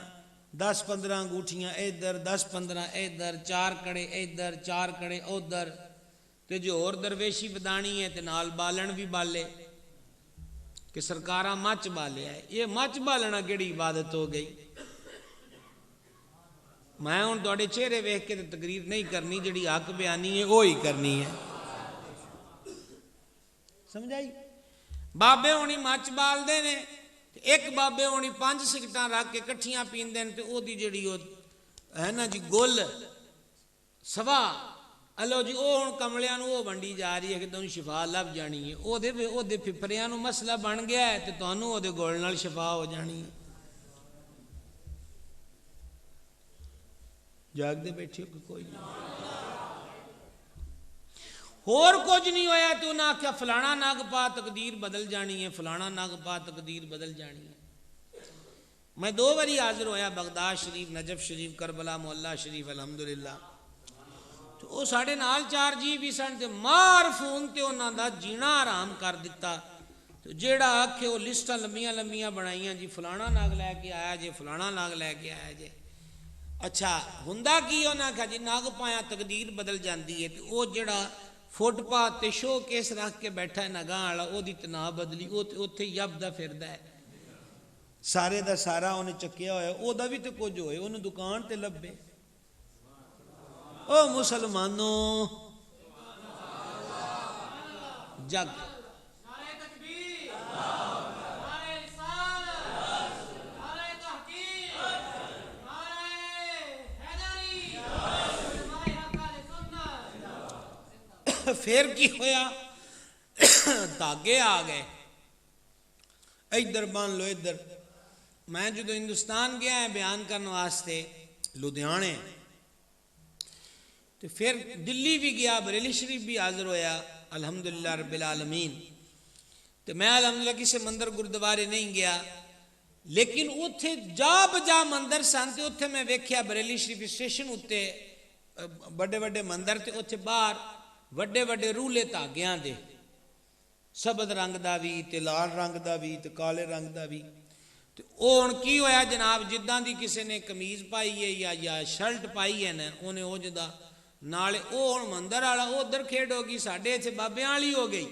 10-15 انگوٹھیاں ادھر 10-15 ادھر 4 کڑے ادھر 4 کڑے ادھر تے جو اور درویشی بدانی ہے تے نال بالن بھی بالے کہ سرکاراں مچ بالے ہے یہ مچ بالنا کیڑی عبادت ہو گئی میں ہن تواڈے چہرے ویکھ کے تے تقریر نہیں کرنی جڑی حق بیانی ہے وہی کرنی ہے سمجھائی بابے ہونی مچ بال دے نے ایک بابے ہونی 5 سگٹاں رکھ کے کٹھیاں پیندے نے تے او دی جڑی او ہے نا جی گل سوا اللہ جی او ہن کملیاں نو او ونڈی جا رہی ہے کہ تانوں شفا لب جانی ہے او دے پھپھریاں نو مسئلہ بن گیا ہے تے تانوں او دے گل نال شفا ہو جانی ہے جاگ دے بیٹھے ہو کہ کوئی نہیں اور کچھ نہیں ہویا تو نہ کیا فلانا ناگ پا تقدیر بدل جانی ہے فلانا ناگ پا تقدیر بدل جانی ہے میں 2 باری حاضر ہویا بغداد شریف نجف شریف کربلا محلہ شریف الحمدللہ تو وہ ساڑھے نال 4 جی بھی سن تے مار فون تے انہاں دا جینا آرام کر دیتا تو جیڑا آکھے وہ لسٹاں لمبیاں لمبیاں بنائیاں جی فلانا ناگ لے کے آیا جے فلانا ناگ لے کے آیا جے اچھا ہندا کی انہاں کہا جی ناگ پایا تقدیر بدل جاندی ہے تو وہ جیڑا فٹ پاتھ تے شو کیس رکھ کے بیٹھا ہے نگاہ والا او دی تنا بدلی اوتھے یبدا پھردا ہے سارے دا سارا انہیں چکیا ہوا ہے او دا بھی تے کچھ ہوئے انہیں دکان تے لبے او مسلمانوں جگ پھر کی ہویا دھاگے آ گئے ادھر بان لو ادھر میں جدو ہندوستان گیا ہے بیان کرنے واسطے لدھیانے تو پھر دلی بھی گیا بریلی شریف بھی حاضر ہویا الحمدللہ رب العالمین تو میں الحمدللہ کسی مندر گردوارے نہیں گیا لیکن اتھے جا بجا مندر سن تے اتھے میں ویکھیا بریلی شریف اسٹیشن اتھے بڑے بڑے مندر تے اتھے باہر وڈے وڈے رولے تاگیاں دے سبز رنگ دا بھی تے لال رنگ دا بھی تے کالے رنگ دا بھی. تے او ہن کی ہویا جناب جداں دی کسے نے قمیض پائی ہے یا شرٹ پائی ہے نا اونے او جدا نالے او ہن مندر والا ادھر کھیڈ ہو گئی ساڈے اتھے بابیاں والی ہو گئی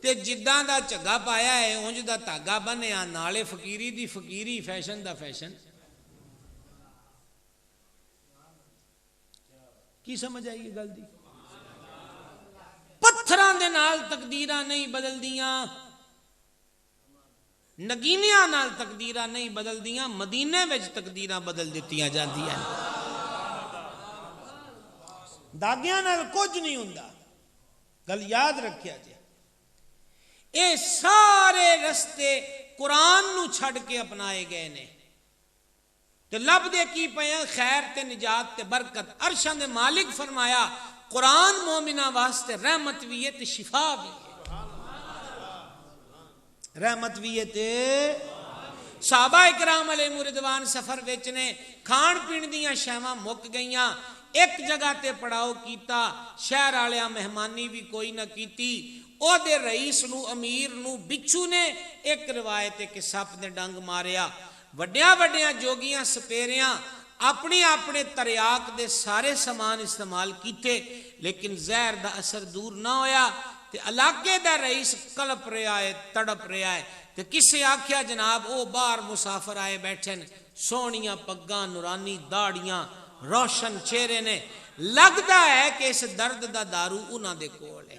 تے جداں دا جھگا پایا ہے اونج دا دھاگا بنیا نالے فقیری دی فقیری فیشن دا فیشن. کی سمجھ آئی یہ گل دی؟ پتھراں دے نال تقدیراں نہیں بدلدیاں نگینیاں نال تقدیراں نہیں بدلدیاں مدینے وچ تقدیراں بدل دتیاں جاندیاں داگیاں نال کچھ نہیں ہوندا. گل یاد رکھیا جی اے سارے رستے قرآن نو چھڑ کے اپنائے گئے نے تے لب دے کی پئے خیر تے نجات تے برکت. عرشاں دے مالک فرمایا قرآن مومنہ واسطے رحمت بھی ہے تے شفا بھی ہے. رحمت بھی ہے تے صحابہ اکرام علیہ رضوان سفر وچ نے کھان پین دیاں شیواں مک گئیاں ایک جگہ تے پڑاؤ کیتا شہر والیاں مہمانی بھی کوئی نہ کیتی. او دے رئیس نو امیر نو بچھو نے ایک روایت ہے کہ سپ نے ڈنگ ماریا. وڈیاں وڈیاں جوگیاں سپیریاں اپنے اپنے تریاک دے سارے سامان استعمال کیتے لیکن زہر دا اثر دور نہ ہویا تے علاقے دا رئیس کلپ رہا ہے تڑپ رہا ہے. تے کسے آکھیا جناب او باہر مسافر آئے بیٹھن سونیاں پگاں نورانی داڑیاں روشن چہرے نے لگتا ہے کہ اس درد دا دارو انہاں دے کول ہے.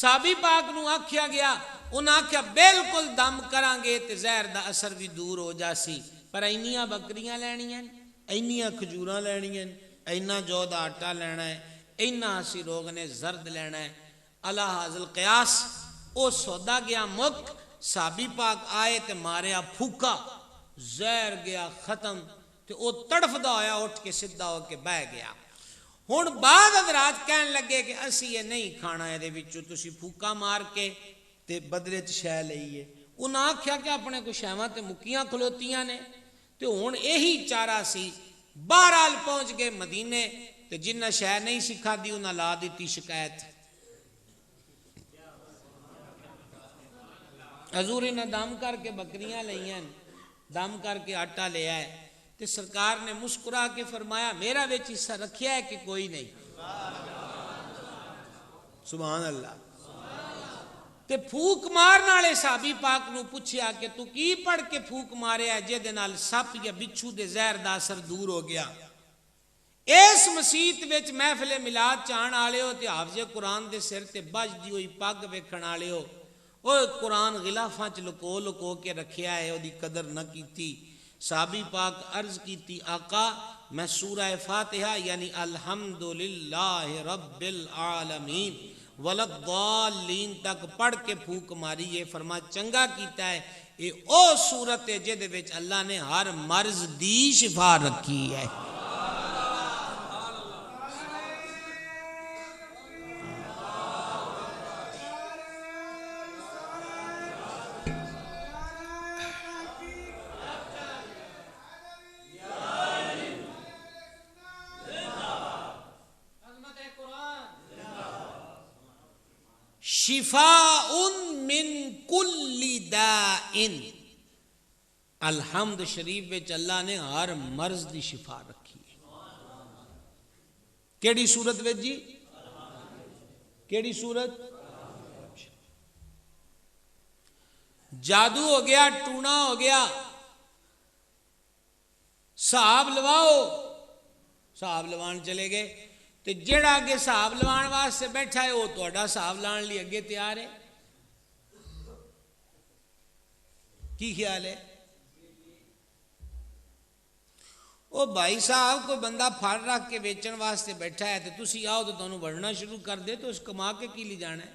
صحابی پاک نو آکھیا گیا انہاں آکھیا بالکل دم کران گے تے زہر دا اثر بھی دور ہو جاسی پر اینیاں بکریاں لینیاں اینیاں کھجوراں لینیاں اینا جو دا آٹا لینا ہے اینا اسی روگ نے زرد لینا ہے. اللہ حاضل قیاس او سودا گیا مک صحابی پاک آئے تے ماریا پھوکا زہر گیا ختم تے او تڑفدا ہویا اٹھ کے سدھا ہو کے بہ گیا. ہن بعد حضرات کہن لگے کہ اسی یہ نہیں کھانا ہے دے وچوں تسی پھوکا مار کے تے بدلے چ شے لئیے. انہاں آکھیا کہ اپنے کو شیواں تے مکیاں کھلوتیاں نے تے ہن یہی چارہ سی. بہرحال پہنچ گئے مدینے تے جنہ شے نہیں سکھا دی انہاں لا دیتی شکایت. حضور نے دم کر کے بکریاں لئیاں دم کر کے آٹا لے آئے تے سرکار نے مسکرا کے فرمایا میرا وچ حصہ رکھیا ہے کہ کوئی نہیں. سبحان اللہ. تے پھوک مارن والے صحابی پاک نو پوچھیا کہ تو کی پڑھ کے پھوک ماریا جے دے نال سپ یا بچھو دے زہر دا اثر دور ہو گیا. اس مسیت وچ محفل میلاد چان والے ہو تے حافظ قرآن دے سر تے بجدی ہوئی پگ ویکھن والے ہو او قرآن غلافاں چ لکو لکو کے رکھیا ہے او دی قدر نہ کیتی. صحابی پاک عرض کیتی آقا میں سورہ فاتحہ یعنی الحمدللہ رب العالمین ولضالین تک پڑھ کے پھوک ماری ہے. فرما چنگا کیتا ہے اے او صورت ہے جے دے وچ اللہ نے ہر مرض دی شفا رکھی ہے. شفاء من کل داء. الحمد شریف وچ اللہ نے ہر مرض دی شفا رکھی ہے. کیڑی صورت وچ جی کیڑی صورت؟ جادو ہو گیا ٹونا ہو گیا صحاب لواؤ صحاب لوان چلے گئے تے جڑا اگے صحاب لوان واسطے بیٹھا ہے وہ تہاڈا صحاب لان لی اگے تیار ہے. کی خیال ہے؟ او بھائی صاحب کوئی بندہ پھڑ رکھ کے بیچن واسطے بیٹھا ہے تے تسی آؤ تو تانوں بڑھنا شروع کر دے تو اس کما کے کی لی جانا ہے؟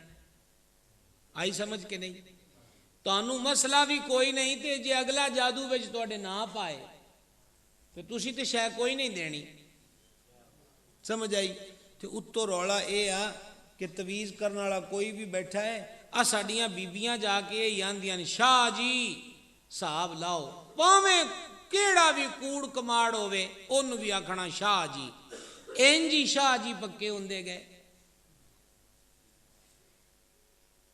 آئی سمجھ کے نہیں؟ تانوں مسئلہ بھی کوئی نہیں تے جے اگلا جادو وچ تواڈے نا پائے تے تسی تے شے کوئی نہیں دینی. سمجھ آئی؟ تے اتو رولا اے آ کہ تویز کرنے والا کوئی بھی بیٹھا ہے آ ساڈیاں بیبیاں جا کے یہ آندیاں نے شاہ جی صاحب لاؤ پاویں کیڑا بھی کوڑ کماڑ ہوئے انہوں بھی آکھنا شاہ جی انجی شاہ جی پکے ہوندے گئے.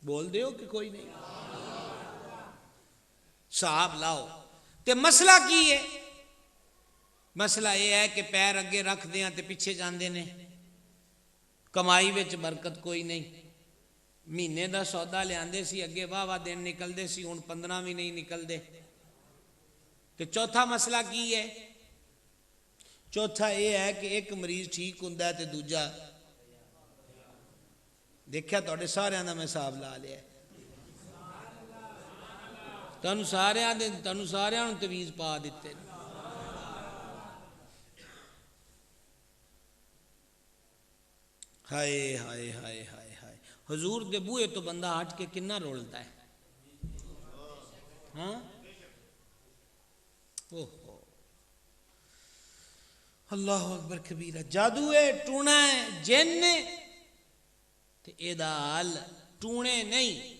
بول دیو کہ کوئی نہیں؟ صاحب لاؤ تے مسئلہ کی ہے؟ مسئلہ یہ ہے کہ پیر اگے رکھ دیاں تے پیچھے جاندے نے، کمائی وچ برکت کوئی نہیں، مہینے دا سودا لے آندے سی اگے واہ دن نکل دے سی، ہن 15 بھی نہیں نکل دے۔ تے چوتھا مسئلہ کی ہے؟ چوتھا یہ ہے کہ ایک مریض ٹھیک ہوندا ہے تے دوجا، دیکھیا تواڈے سارے دا میں حساب لا لیا، تانوں سارے تویز پا دیتے۔ ہائے ہائے ہائے ہائے ہائے، حضور دے بوئے تو بندہ ہٹ کے کنا رولتا ہے، ہاں؟ اوہو، اللہ اکبر کبیرہ۔ جادو ہے، ٹونا ہے، جن نے تے اے دا حال ٹونے نہیں۔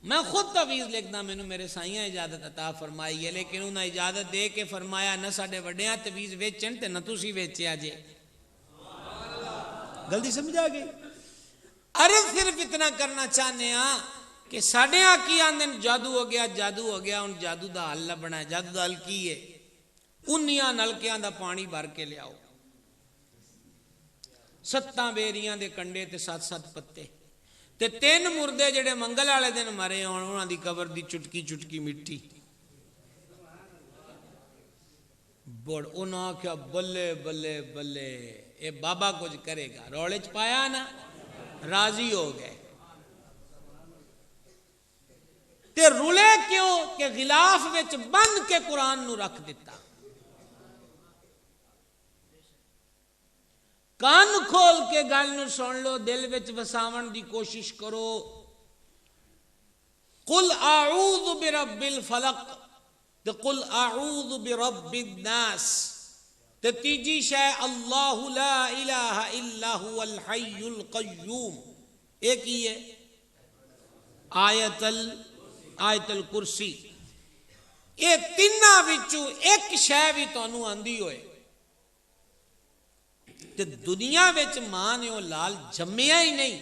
میں خود تویز لکھنا، میں نے میرے سائیاں اجازت عطا فرمائی ہے، لیکن انہاں اجازت دے کے فرمایا نہ ساڈے وڈیاں تویز ویچن تے نہ تسی ویچیا جے۔ گلتی سمجھ آ گئی؟ عرض صرف اتنا کرنا چاہنے ہاں کہ ساڈے ہاں کی آندن جادو ہو گیا، جادو ہو گیا، ان جادو دا حل لبنا ہے۔ جادو دا حل کی ہے؟ انیاں نلکیاں دا پانی بھر کے لے آؤ، 7 بیریاں دے کنڈے تے 7 پتے تے 3 مردے جڑے منگل والے دن مرے ہون انہاں دی قبر دی چٹکی چٹکی مٹی بڑ، انہاں کیا بلے بلے بلے اے بابا کچھ کرے گا، روڑے چ پایا نا، راضی ہو گئے۔ تے رولے کیوں کہ غلاف وچ بند کے قرآن نو رکھ دیتا۔ کان کھول کے گل نو سن لو، دل وچ وساون دی کوشش کرو۔ قل اعوذ برب الفلق تے قل اعوذ برب الناس تے تیجی شے اللہ لا الہ الا هو الحی القیوم، ایک ہی ہے آیت الکرسی۔ یہ تیناں وچوں ایک شے بھی تانوں آندی ہوئے تے دنیا وچ ماں نے وہ لال جمیا ہی نہیں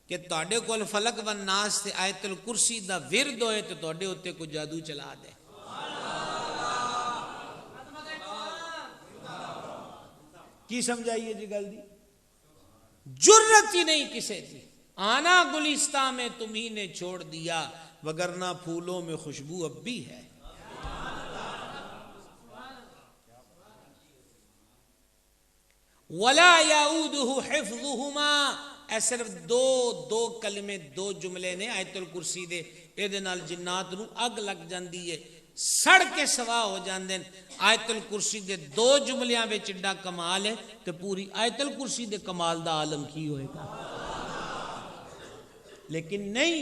کہ تواڈے کول فلک والناس تے آیت الکرسی دا ورد ہوئے تے تواڈے اوتے کوئی جادو چلا دے۔ کی سمجھائیے جی گل دی؟ جرت ہی نہیں کسے دی۔ آنا گلستہ میں تمہیں نے چھوڑ دیا، وگرنہ پھولوں میں خوشبو اب بھی ہے۔ وَلَا يَعُودُهُ حِفْظُهُمَا، اے صرف دو کلمے، 2 جملے نے آیت الکرسی دے، اے دے نال جنات نو اگ لگ جاندی ہے، سڑ کے سوا ہو جاندے۔ آیت الکرسی دے 2 جملیاں وچ ایڈا کمال ہے تے پوری آیت الکرسی دے کمال دا عالم کی ہوئے گا؟ لیکن نہیں،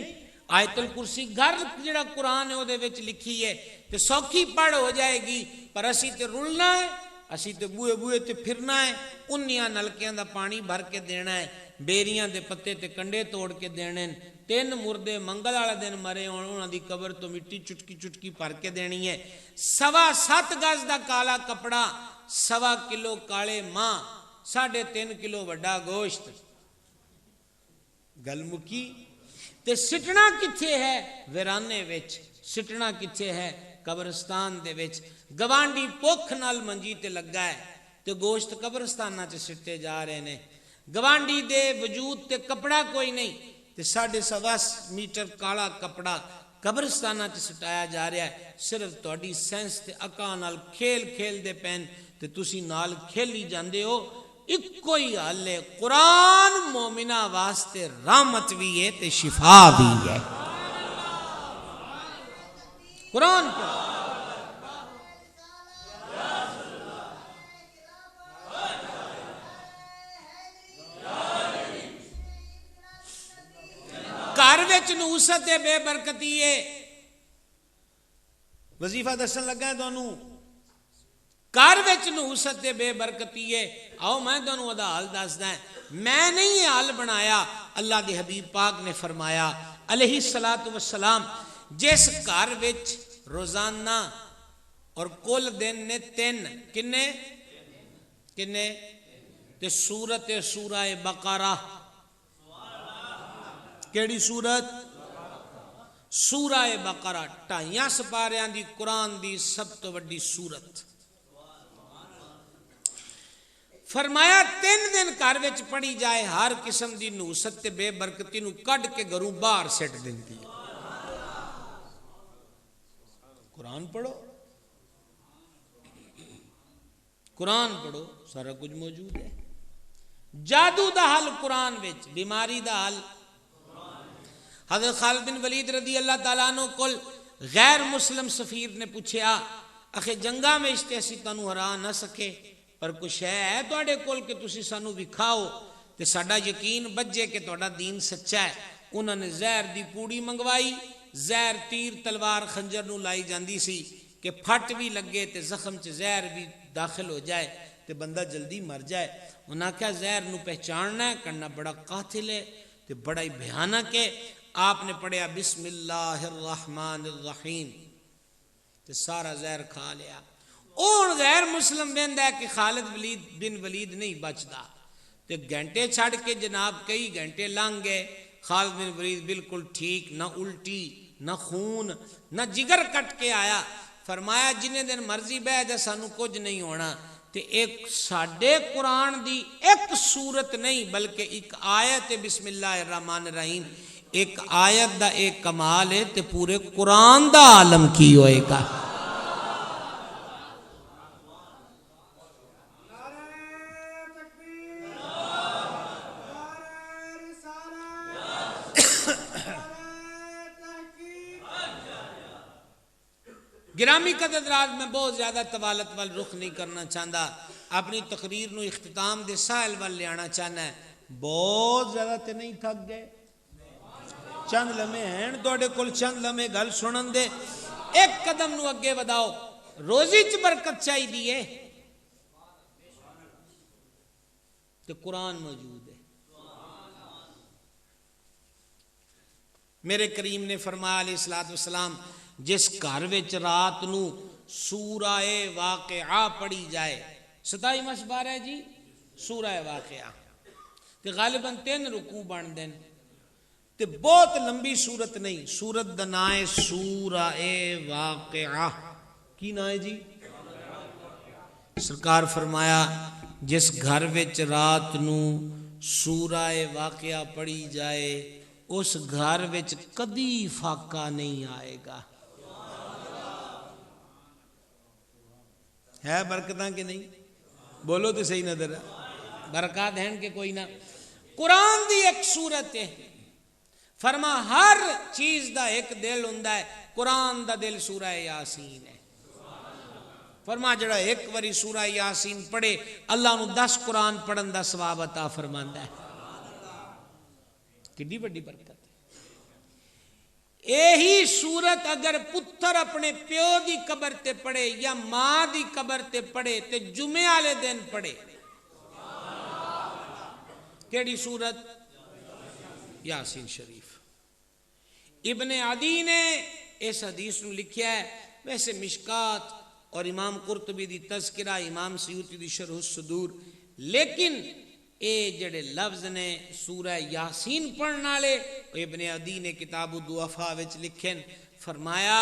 آیت الکرسی گھر جڑا قرآن ہے وہ دے وچ لکھی ہے تے سوکھی پڑھ ہو جائے گی، پر اسی تے رلنا ہے، اسی تے بوئے تے پھرنا ہے، انیاں نلکیاں دا پانی بھر کے دینا ہے، بیریاں دے پتے تے کنڈے توڑ کے دینے، 3 مردے منگل والا دن مرے ہون انہاں دی قبر تو مٹی چٹکی چٹکی بھر کے دینی ہے، 7.25 گز دا کالا کپڑا، 1.25 کلو کالے ماں، 3.5 کلو وڈا گوشت، گل مکی۔ تے سٹنا کتھے ہے؟ ویرانے وچ۔ سٹنا کتھے ہے؟ قبرستان دے وچ۔ گوانڈی پوکھ نال منجی تے لگا ہے تے گوشت قبرستانہ چ سٹے جا رہے نے، گوانڈی دے وجود تے کپڑا کوئی نہیں تے 1.25 میٹر کالا کپڑا قبرستانہ چ سٹایا جا رہا ہے، صرف تہاڈی سینس تے عقل نال کھیل دے پین تے تسی نال کھیلی جاندے ہو۔ ایک ہی حل ہے، قرآن مومنہ واسطے رحمت بھی ہے تے شفا بھی ہے۔ قرآن کو گھر وچ نحوست بے برکتی ہے۔ وظیفہ دسن لگا ہے تانوں، گھر وچ نحوست بے برکتی ہے۔ آؤ میں تانوں دا حال دسدا ہے، میں نہیں یہ حال بنایا، اللہ دے حبیب پاک نے فرمایا علیہ الصلوۃ والسلام، جس گھر وچ روزانہ اور کل دن نے 3 کنے تے سورت سورہ بقرہ، کیڑی سورت؟ سورہ بقرہ 2.5 سپاریاں دی قرآن دی سب تو وڈی سورت. فرمایا 3 دن گھر وچ پڑھی جائے ہر قسم دی نوست تے بے برکتی نو کڈ کے گھروں باہر سٹ دیندی ہے. قرآن پڑھو، قرآن پڑھو، سارا کچھ موجود ہے. جادو دا حل قرآن وچ، بیماری دا حل. حضرت خالد بن ولید رضی اللہ تعالیٰ عنہ کول غیر مسلم سفیر نے پوچھا اخے جنگاں میں تے اسی تانوں ہرا نہ سکے پر کچھ ہے تواڈے کول کہ تسی سانو وکھاؤ تے ساڈا یقین بجے کہ تہاڈا دین سچا ہے. انہوں نے زہر دی پوڑی منگوائی. زہر تیر تلوار خنجر نو لائی جاندی سی کہ پھٹ بھی لگے تے زخم چ زہر بھی داخل ہو جائے تے بندہ جلدی مر جائے. انہاں کہا زہر نو پہچاننا ہے کرنا بڑا قاتل ہے تے بڑا ہی بھیانک ہے. آپ نے پڑھیا بسم اللہ الرحمن الرحیم تے سارا زہر کھا لیا. اور غیر مسلم ویندا ہے کہ خالد بن ولید نہیں بچدا تے گھنٹے چھڑ کے جناب کئی گھنٹے لنگ گئے. خالد بن ولید بالکل ٹھیک، نہ الٹی نہ خون نہ جگر کٹ کے آیا. فرمایا جنہیں دن مرضی بہ جا سانو کچھ نہیں ہونا. تے ایک ساڈے قرآن دی ایک سورت نہیں بلکہ ایک آیت بسم اللہ الرحمن الرحیم، ایک آیت دا ایک کمال ہے تے پورے قرآن دا عالم کی ہوئے گا. گرامی قدرات میں بہت زیادہ طوالت وال رخ نہیں کرنا چاہتا، اپنی تقریر نو اختتام دے ساحل وال لے آنا چاہنا ہے. بہت زیادہ تے نہیں تھک گئے، چند لمحے ہیں تواڈے کول، چند لمحے گل سنن دے. ایک قدم نو اگے وداؤ. روزی چ برکت چاہیے تے قرآن موجود ہے. میرے کریم نے فرمایا علیہ الصلوۃ والسلام جس گھر وچ رات نو سورہ واقعہ پڑھی جائے، 27واں سپارہ ہے جی سورہ واقعہ تے غالباً 3 رکوع بن دین تے بہت لمبی سورت نہیں. سورت دا نام ہے سورہ واقعہ. کی نام ہے جی؟ سرکار فرمایا جس گھر وچ رات نو سورہ واقعہ پڑھی جائے اس گھر وچ کدی فاقہ نہیں آئے گا. ہے برکتاں کہ نہیں؟ بولو تو صحیح نظر برکات ہیں کہ کوئی نہ. قرآن دی ایک سورت ہے. فرما ہر چیز دا ایک دل ہوندا ہے. قرآن دا دل سورہ یاسین ہے. فرما جڑا ایک واری سورہ یاسین پڑھے اللہ نو 10 قرآن پڑھن دا ثواب عطا فرماندا ہے. کتنی بڑی برکت ہے. یہی سورت اگر پتر اپنے پیو دی قبر تے پڑھے یا ماں دی قبر تے پڑھے تے جمعے والے دن پڑھے. کیڑی سورت؟ یاسین شریف. ابن عدی نے اس حدیث نو لکھیا ہے. ویسے مشکات اور امام قرطبی دی تذکرہ، امام سیوطی دی شرح الصدور، لیکن اے جڑے لفظ نے سورہ یاسین پڑھنا والے ابن عدی نے کتاب الضعفاء وچ لکھن. فرمایا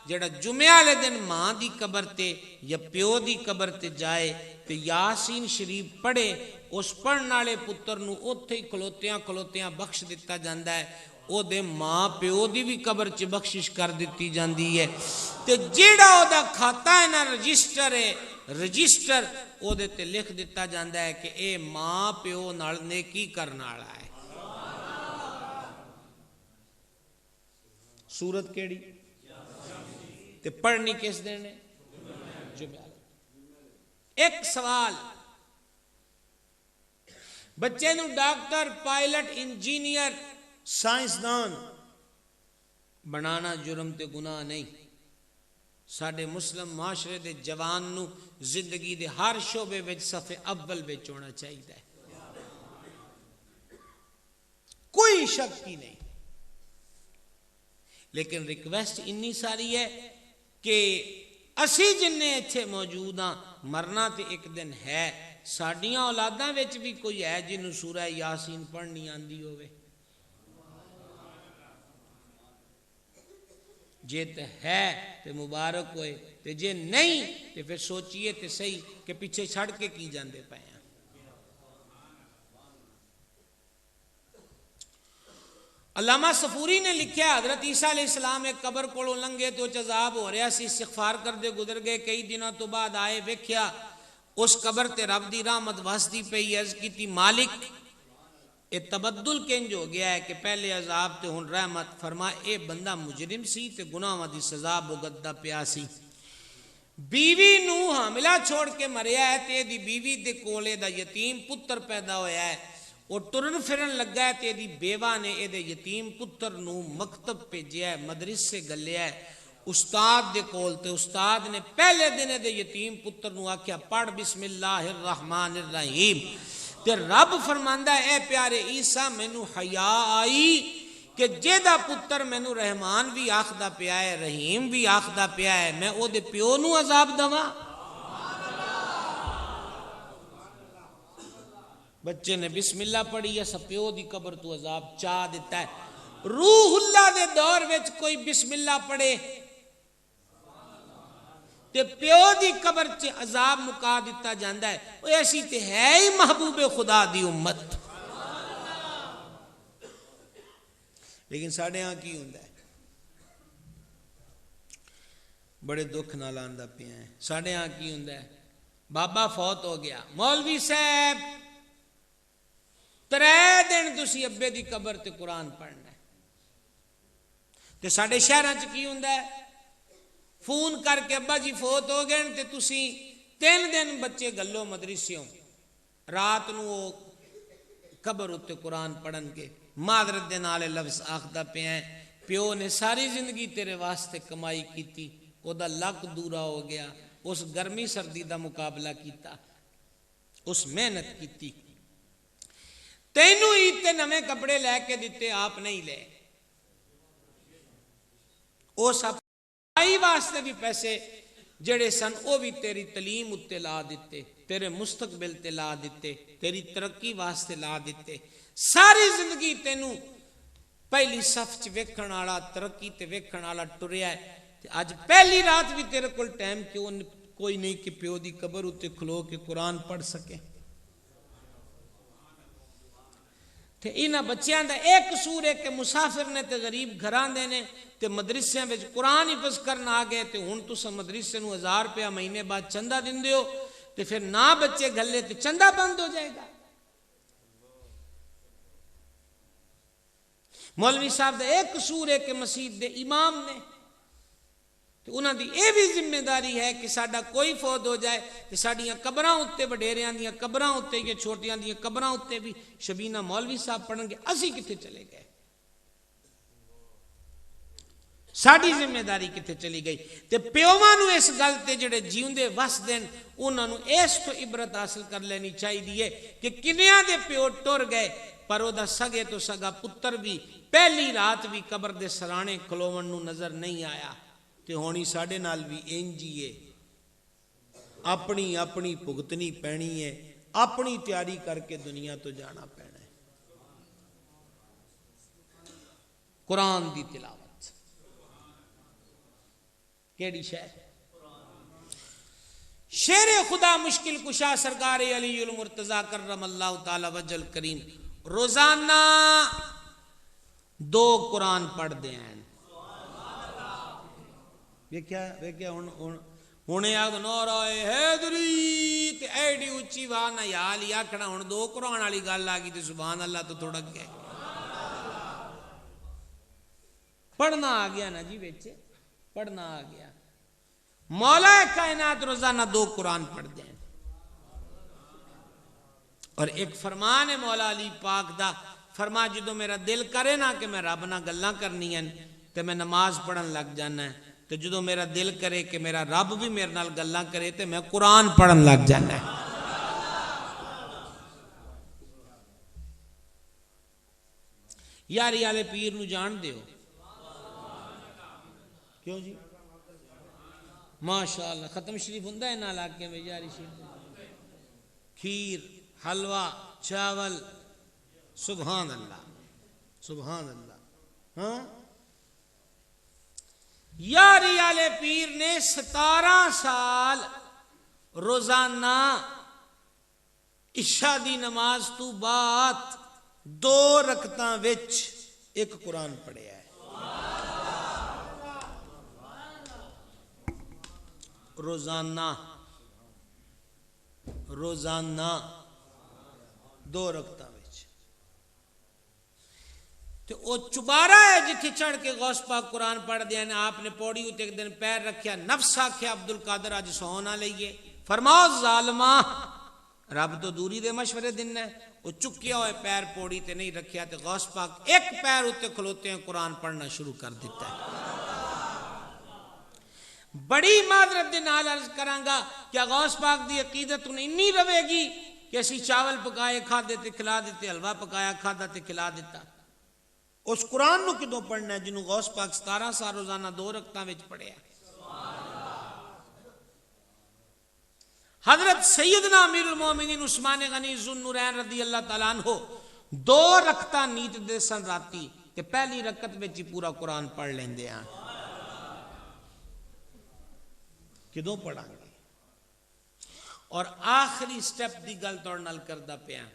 جڑا جمعے والے دن ماں دی قبر تے یا پیو دی قبر تے جائے تے یاسین شریف پڑھے اس پڑھن والے پتر نو اوتھے ہی کھلوتیاں بخش دتا جاندا ہے. او دے ماں پیو دی بھی قبر چ بخشش کر دیتی جاندی ہے. تے جیڑا او دا کھاتا ہے نا رجسٹر او دے تے لکھ دیتا جاندا ہے کہ اے ماں پیو نال نیکی کرن والا ہے. سورت کیڑی تے پڑھنی کس دن ہے؟ جمعہ. ایک سوال، بچے نو ڈاکٹر، پائلٹ، انجینئر، سائنسدان بنانا جرم تے گناہ نہیں. ساڈے مسلم معاشرے دے جوان نو زندگی دے ہر شعبے وچ صف اول وچ ہونا چاہیے، کوئی شک ہی نہیں. لیکن ریکویسٹ انی ساری ہے کہ اسی جنے اتھے موجود ہاں مرنا تے ایک دن ہے. ساڈیاں اولاداں وچ بھی کوئی ہے جنوں سورہ یاسین پڑھنی آندی ہوئے. جے تے ہے تے مبارک ہوئے تے جے نہیں تے پھر سوچئے تے صحیح کہ پیچھے چھڑ کے کی جاندے پے ہیں۔ علامہ صفوری نے لکھا حضرت عیسیٰ علیہ السلام ایک قبر کو لنگے تو عذاب ہو رہا سی، استغفار کردے گزر گئے، کئی دنوں تو بعد آئے ویکھیا اس قبر تے رب دی رحمت وسدی پئی، عرض کیتی مالک اے تبدل کنج ہو گیا ہے کہ پہلے عذاب تے ہن رحمت، فرما اے بندہ مجرم سی تے گناہاں دی سزا بھگتدا پیا سی۔ بیوی نو حاملہ چھوڑ کے مریا ہے تے دی بیوی دے کولے دا یتیم پتر پیدا ہویا ہے، وہ ٹرن پھرن لگا ہے تے دی بیوہ نے اے دے یتیم پتر نو مکتب بھیجیا ہے، مدرسے گلیا ہے استاد دے کول، تے استاد نے پہلے دن دے یتیم پتر نو آکھیا پڑھ بسم اللہ الرحمن الرحیم، تے رب فرماندا ہے اے پیارے عیسیٰ مینوں حیا آئی کہ جیدہ پتر مینوں رحمان بھی آخدا پیا ہے رحیم بھی آخدا پیا ہے، میں او دے پیو نو عذاب دواں۔ بچے نے بسم اللہ پڑھی ہے، سپیو دی قبر تو عذاب چاہ دیتا ہے۔ روح اللہ دے دور وچ کوئی بسم اللہ پڑھے تے پیو دی قبر چ عذاب مکا دیتا جاندا ہے، وہ ایسی تے ہے ہی محبوب خدا دی امت۔ لیکن ساڑھے ہاں کی ہوندا ہے، بڑے دکھ نال آندا پیا ہے، ساڑھے ہاں کی ہوندا ہے، بابا فوت ہو گیا، مولوی صاحب 3 دن تسی ابے دی قبر تے قرآن پڑھنا ہے۔ تے ساڑھے شہراں چ کی ہوندا ہے، فون کر کے ابا جی فوت ہو گئے تے تسی 3 دن بچے گلو مدرسیوں، رات نو وہ قبر اتے قرآن پڑھن کے معذرت دے نالے لفظ آخدا پہ ہیں، پیو نے ساری زندگی تیرے واسطے کمائی کیتی، او دا لک دورا ہو گیا، اس گرمی سردی دا مقابلہ کیتا، اس محنت کیتی، تینوں عید تے نویں کپڑے لے کے دیتے آپ نہیں لے، او سب آئی واسطے بھی پیسے جڑے سن او بھی تیری تعلیم اتے لا دیتے، تیرے مستقبل تے لا دیتے، تیری ترقی واسطے لا دیتے، ساری زندگی تینوں پہلی صف چ ویکھن والا ترقی تے ویکھن والا ٹریا ہے، تے اج پہلی رات بھی تیرے کول ٹائم کیوں کوئی نہیں کہ پیو دی قبر اتے کھلو کے قرآن پڑھ سکے۔ تے انہاں بچیاں دا ایک قصور ہے کہ مسافر نے تے غریب گھراں دے نے تے مدرسیاں وچ قرآن حفظ کرن آ گئے، تے ہن تساں مدرسے نو 1000 روپیہ مہینے بعد چندہ دیندے ہو، تے پھر نہ بچے گھلے تے چندہ بند ہو جائے گا۔ مولوی صاحب دا ایک قصور ہے کہ مسجد دے امام نے، تے انہاں دی اے بھی ذمہ داری ہے کہ ساڈا کوئی فوت ہو جائے تے ساڈیاں قبراں اتے وڈیریاں دیاں قبراں اتے یا چھوٹیاں دیاں قبراں اتے بھی شبینہ مولوی صاحب پڑھن گے، اسی کتے چلے گئے، ساڈی ذمہ داری کتے چلی گئی۔ تے پیوواں نو اس گل تے جڑے جیوندے وس دین انہاں نو اس تو عبرت حاصل کر لینی چاہیے کہ کنیاں دے پیو ٹر گئے پر او دا سگے تو سگا پتر بھی پہلی رات بھی قبر دے سرانے کھلوون نو نظر نہیں آیا، تے ہونی ساڈے نال بھی انجیے، اپنی اپنی بھگتنی پینی ہے، اپنی تیاری کر کے دنیا تو جانا پینا ہے۔ قرآن دی تلاوت کیڑی شے؟ شیر خدا مشکل کشا سرکار علی المرتضی کرم اللہ تعالی وجہ الکریم روزانہ 2 قرآن پڑھ دے ہیں۔ ویکھیا ہونے آگ نعرہ حیدری تے ایڈی اچھی واہ نہ یا علی آکھنا ہن 2 قرآن والی گل آ گئی تے سبحان اللہ تو تھوڑا گئے، پڑھنا آ گیا نا جی، وچ پڑھنا آ گیا۔ مولا کائنات روزانہ 2 قرآن پڑھ دیں، اور ایک فرمان ہے مولا علی پاک دا، فرما جدو میرا دل کرے نا کہ میں رب نہ گلاں کرنی ہیں تے میں نماز پڑھن لگ جانا ہے، تے جدو میرا دل کرے کہ میرا رب بھی میرے نال گلاں کرے تے میں قرآن پڑھن لگ جانا ہے۔ یاری والے پیر نو جان دیو کیوں جی؟ ماشاءاللہ ختم شریف ہوندا ہے نا علاقے میں یاری شریف، کھیر حلوہ چاول، سبحان اللہ سبحان اللہ۔ ہاں یاری والے پیر نے 17 سال روزانہ عشاء دی نماز تو بعد 2 رکعتاں وچ ایک قرآن پڑھیا ہے. روزانہ 2 رکعتاں وچ. تے او چبارا ہے جتھے چڑھ کے غوث پاک قرآن پڑھ دیا نے. آپ نے پوڑی اتے ایک دن پیر رکھیا, نفس آکھیا عبد القادر اج سو نہ لئیے. فرماؤ ظالما رب تو دوری دے مشورے دن ہے. وہ چکیا ہوئے پیر پوڑی تے نہیں رکھیا تے غوث پاک ایک پیر اتے کھلوتے ہیں قرآن پڑھنا شروع کر دیتا ہے. بڑی معذرت دے نال عرض کرانگا کیا غوث پاک دی عقیدت انی رہے گی کہ اسی چاول پکائے کھا دیتے کھلا دیتے, حلوہ پکایا کھادا تے کھلا دیتا. اس قرآن نو کدوں پڑھنا ہے جنہوں غوث پاک 17 سال روزانہ 2 رکعتاں وچ پڑھیا. حضرت سیدنا امیر المومنین عثمان غنی ذو النورین رضی اللہ تعالیٰ عنہ 2 رکعتاں نیت دے سن راتی تے پہلی رکعت وچ ہی پورا قرآن پڑھ لیندے ہیں. کدوں پڑھاں گے؟ اور آخری سٹیپ دی گل توڑ نال کردہ پیا.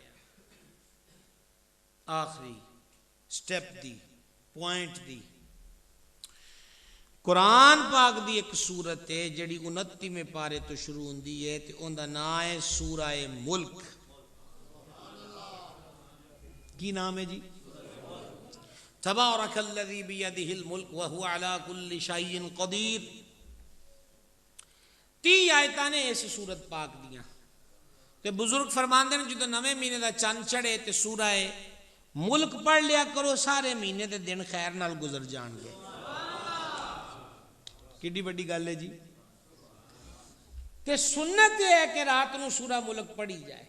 آخری سٹیپ دی پوائنٹ دی قرآن پاک دی ایک سورت ہے جڑی 29ویں پارے تو شروع ہوندی ہے تے اون دا نام ہے سورہ ملک. کی نام ہے جی؟ تبارک الذی بیدہ الملک وہو علی کل شیء قدیر. 30 آیتاں نے اس سورت پاک دیاں تے بزرگ فرماندے نے جدوں 9ویں مہینے دا چند چڑھے تے سورہ ملک پڑھ لیا کرو, سارے مہینے دے دن خیر نال گزر جان گے. کیڈی بڑی گل ہے جی. تے سنت یہ ہے کہ رات نو سورہ ملک پڑھی جائے.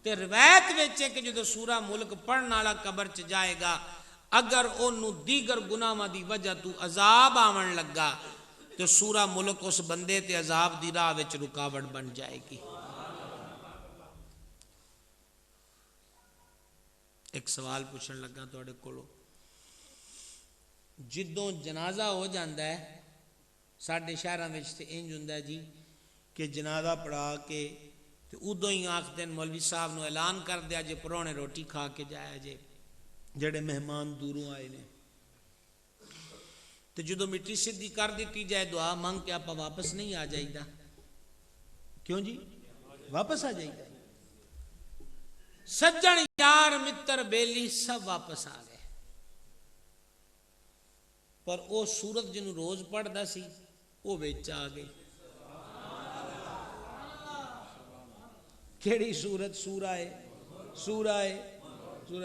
تے روایت وچ ہے کہ جدوں سورہ ملک پڑھن والا قبر چ جائے گا اگر اونوں دیگر گناہاں دی وجہ تو عذاب آون لگا تو سورہ ملک اس بندے تے عذاب دی راہ وچ رکاوٹ بن جائے گی. ایک سوال پوچھن لگا تواڈے کولوں, جدوں جنازہ ہو جاندہ ہے ساڈے شہراں وچ تے انج ہوندا جی کہ جنازہ پڑھا کے تے ادوں ہی آکھدے مولوی صاحب نو اعلان کر دیا جے پرونے روٹی کھا کے جایا جے جڑے مہمان دوروں آئے نے. تے جدوں مٹی سدھی کر دیتی جائے دعا مانگ کے آپ واپس نہیں آ جائے گا. کیوں جی؟ واپس آ جائے گا. سجن یار متر بیلی سب واپس آ گئے, پر او سورت جنوں روز پڑھدا سی او وچ آ گئی. کیڑی سورت؟ سورہ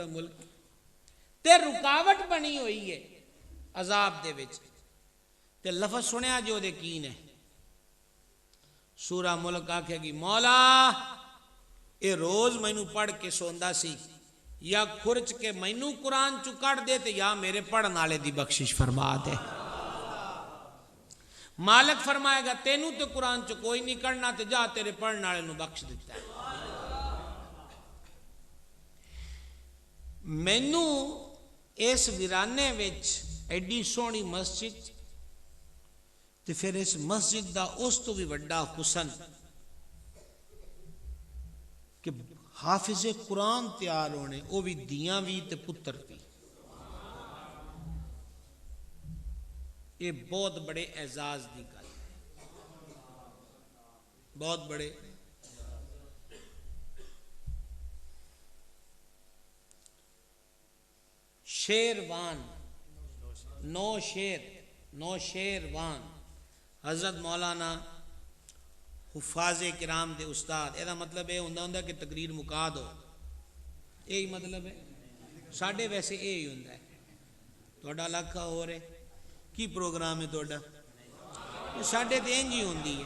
ملک. تے رکاوٹ بنی ہوئی ہے عذاب دے وچ. تے لفظ سنیا جو دے کی نے سورہ ملک آکھے گی مولا اے روز مینوں پڑھ کے سوندا سی, یا کھرچ کے مینوں قرآن چو کڑ دے تے یا میرے پڑھن والے دی بخشش فرما دے. مالک فرمائے گا تینوں تے قرآن چو کوئی نہیں کرنا تے جا تیرے پڑھن والے نو بخش دیتا ہے. مینوں اس ویرانے وچ ایڈی سونی مسجد تے پھر اس مسجد دا اس تو بھی وڈا حسن کہ حافظ قرآن تیار ہونے, وہ بھی دیاں بھی تے پتر بھی. یہ بہت بڑے اعزاز دی گل, بہت بڑے. شیروان نو شیروان حضرت مولانا حفاظ کرام دے استاد. یہ مطلب یہ ہوندا کہ تقریر مکا دو, یہی مطلب ہے. ساڈے ویسے یہی ہوندا ہے. تہاڈا علاقہ ہو رہے کی پروگرام ہے تہاڈا؟ ساڈے تے انج ہی ہوندی ہے.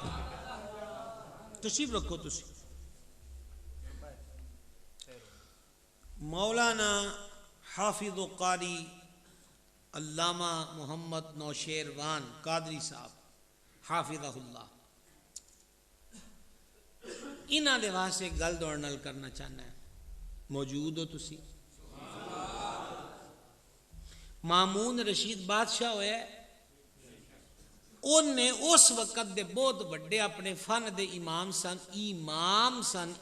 تشریف رکھو تسی. مولانا حافظ و قاری علامہ محمد نوشیروان قادری صاحب حافظہ اللہ, انہاں دے واسطے گل دوڑ نال کرنا چاہنا ہے. موجود ہو تسی؟ مامون رشید بادشاہ ہوئے انہیں اس وقت دے بہت بڑے اپنے فن دے امام سن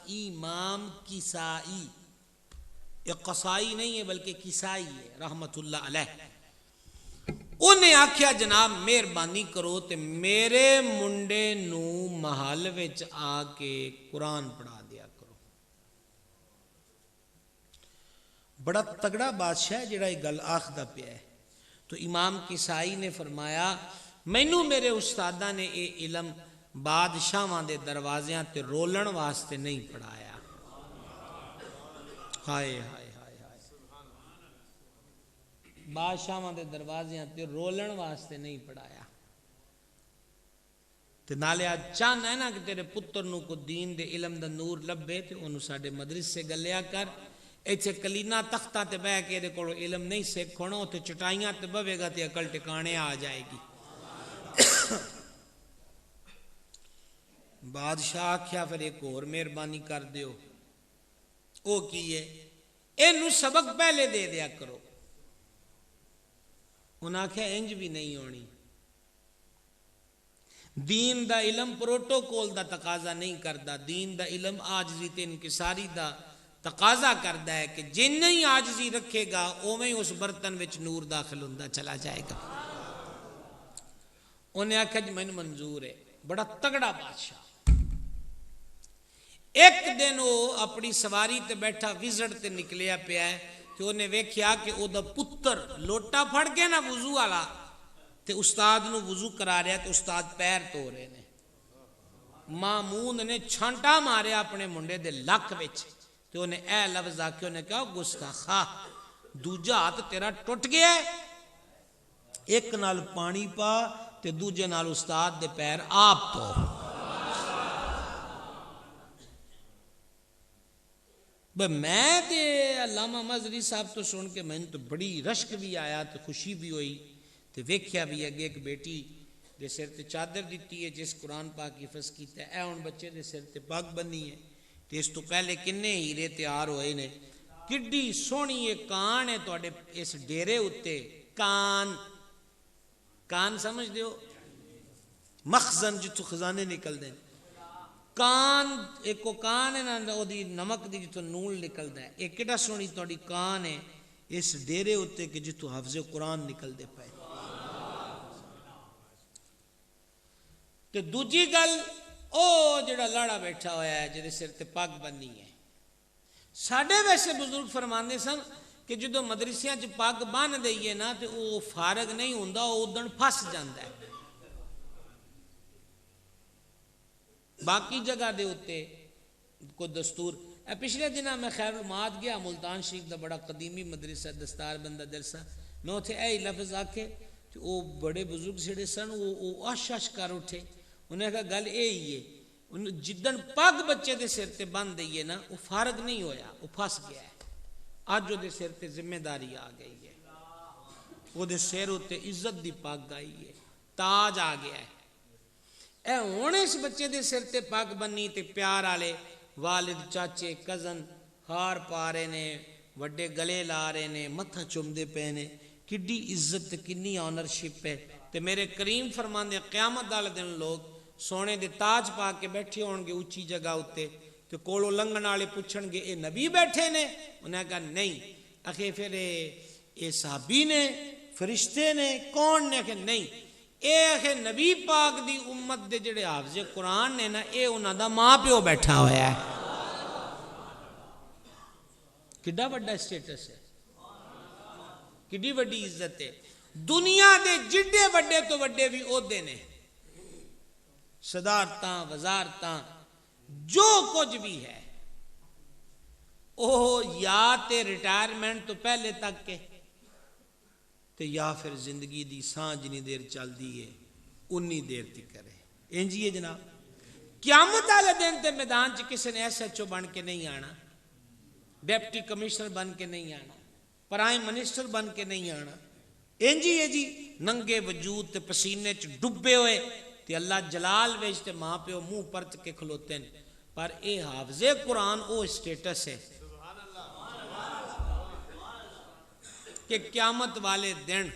امام کسائی، یہ قصائی نہیں ہے بلکہ کسائی ہے رحمت اللہ علیہ۔ انہیں آکھیا جناب مہربانی کرو تے میرے منڈے نو محل وچ آ کے قرآن پڑھا دیا کرو۔ بڑا تگڑا بادشاہ ہے جڑا یہ گل آخدا پیا ہے۔ تو امام کسائی نے فرمایا مینوں میرے استاداں نے اے علم بادشاہاں دے دروازیاں تے رولن واسطے نہیں پڑھایا۔ ہائے ہائے ہائے ہائے، بادشاہاں دے دروازیاں تے رولن واسطے نہیں پڑھایا۔ تے نالے آج چاہنا ہے نا کہ تیرے پتر نو کو دین دے علم دا نور لبے تے انہوں ساڑے مدرسے گلیا کر، ایچے کلینا تختہ تے بہ کے دے کوڑو علم نہیں سیکھ کھوڑا تے چٹائیاں تے بوے گا تے عقل ٹکانے آ جائے گی۔ بادشاہ آکھیا پھر ایک اور مہربانی کر دیو، او کیے اینو سبق پہلے دے دیا کرو۔ انہاں آکھیا انج بھی نہیں ہونی، دین دا علم پروٹوکول دا تقاضا نہیں کردا، دین دا علم عاجزی تے انکساری دا تقاضا کردا ہے کہ جن نہیں عاجزی رکھے گا اوویں اس برتن وچ نور داخل ہوندا چلا جائے گا۔ انہیں آکھا جی میں منظور ہے، بڑا تگڑا بادشاہ۔ ایک دن وہ اپنی سواری تے بیٹھا وزٹ تے نکلیا پیا ہے کہ انہیں ویکھیا کہ او دا پتر لوٹا پھڑ کے نا وضو والا تے استاد نو وضو کرا رہا تے استاد پیر تو رہے نے۔ مامون نے چھانٹا ماریا اپنے منڈے دے لک وچ تے انہیں اے لفظ آکھے، انہیں کہا گستاخا دوجا ہاتھ تیرا ٹوٹ گیا ہے، ایک نال پانی پا تے دوجے نال استاد دے پیر آپ تو۔ میں تے علامہ مظہری صاحب تو سن کے میں تو بڑی رشک بھی آیا تے خوشی بھی ہوئی تے ویکھیا بھی اگے ایک بیٹی دے سر تے چادر دیتی ہے جس قرآن پاک حفظ کیتا ہے، اے ہن بچے دے سر تے پگ بنی ہے تے اس تو پہلے کنے ہیرے تیار ہوئے نے۔ کڈی سونی یہ کان ہے تواڈے اس ڈیرے اتے، کان سمجھ دیو مخزن جتوں خزانے نکل دیں، کان ایک کو کان ہے نا او دی نمک دی جتوں نول نکل دیں، ایک کڈا سونی تواڈی کان ہے اس ڈیرے اتے کہ جتوں حفظ قرآن نکل دے پائے۔ تے دوجی گل او جڑا لاڑا بیٹھا ہویا ہے جدے سر تے پگ بنی ہے، ساڈے ویسے بزرگ فرماندے سن کہ جدو مدرسیاں چ پگ بن دئیے نا تے او فارغ نہیں ہوندا، او ادن پھس جاندا ہے۔ باقی جگہ دے ہوتے کو دستور، پچھلے دنوں میں خیر المعاد گیا ملتان شریف دا بڑا قدیمی مدرسہ دستار بندہ درسہ، میں اتھے اے لفظ آکے کہ او بڑے بزرگ سڑے سن او آش کر اٹھے، انہیں کہا گل اے ہی ہے، جدن پگ بچے دے سر تے بند دئیے نا وہ فارغ نہیں ہویا، وہ پھس گیا ہے۔ آج جو دے سر تے ذمہ داری آ گئی ہے، وہ دے سر ہوتے عزت دی پگ آئی ہے، تاج آ گیا ہے۔ اے ہونے اس بچے دے سر تے پگ بنی تے پیار آلے والد چاچے کزن ہار پا رہے نے، وڈے گلے لا رہے نے، متھا چومدے پے نے، کڈی عزت کنی آنرشپ ہے۔ تے میرے کریم فرماندے قیامت والے دن لوگ سونے دے تاج پا کے بیٹھے ہون گے اونچی جگہ اتے تے کولو لنگن والے پوچھن گے اے نبی بیٹھے نے؟ انہیں کہا نہیں۔ اکھے پھر اے صحابی نے، فرشتے نے، کون نے؟ کہ نہیں، اے اکھے نبی پاک دی امت دے جڑے حافظ قرآن نے نا اے انہاں دا ماں پیو بیٹھا ہویا ہے۔ کڈا بڑا سٹیٹس ہے، کڈی بڑی عزت ہے۔ دنیا دے جڈے وڈے تو وڈے بھی عہدے نے، صدارتاں وزارتاں جو کچھ بھی ہے او یا تے ریٹائرمنٹ تو پہلے تک کے تے یا پھر زندگی دی سان جنی دیر چل دی ہے انی دیر تک کرے۔ انجی ہے جناب، قیامت والے دن تے میدان چ کسی نے ایس ایچ او بن کے نہیں آنا، ڈیپٹی کمشنر بن کے نہیں آنا، پرائم منسٹر بن کے نہیں آنا۔ انجی ہے جی، ننگے وجود تے پسینے چ ڈبے ہوئے تے اللہ جلال ویچ تے ماں پیو منہ پرت کے کھلوتے ہیں، پر اے حافظ قرآن او اسٹیٹس ہے کہ قیامت والے دن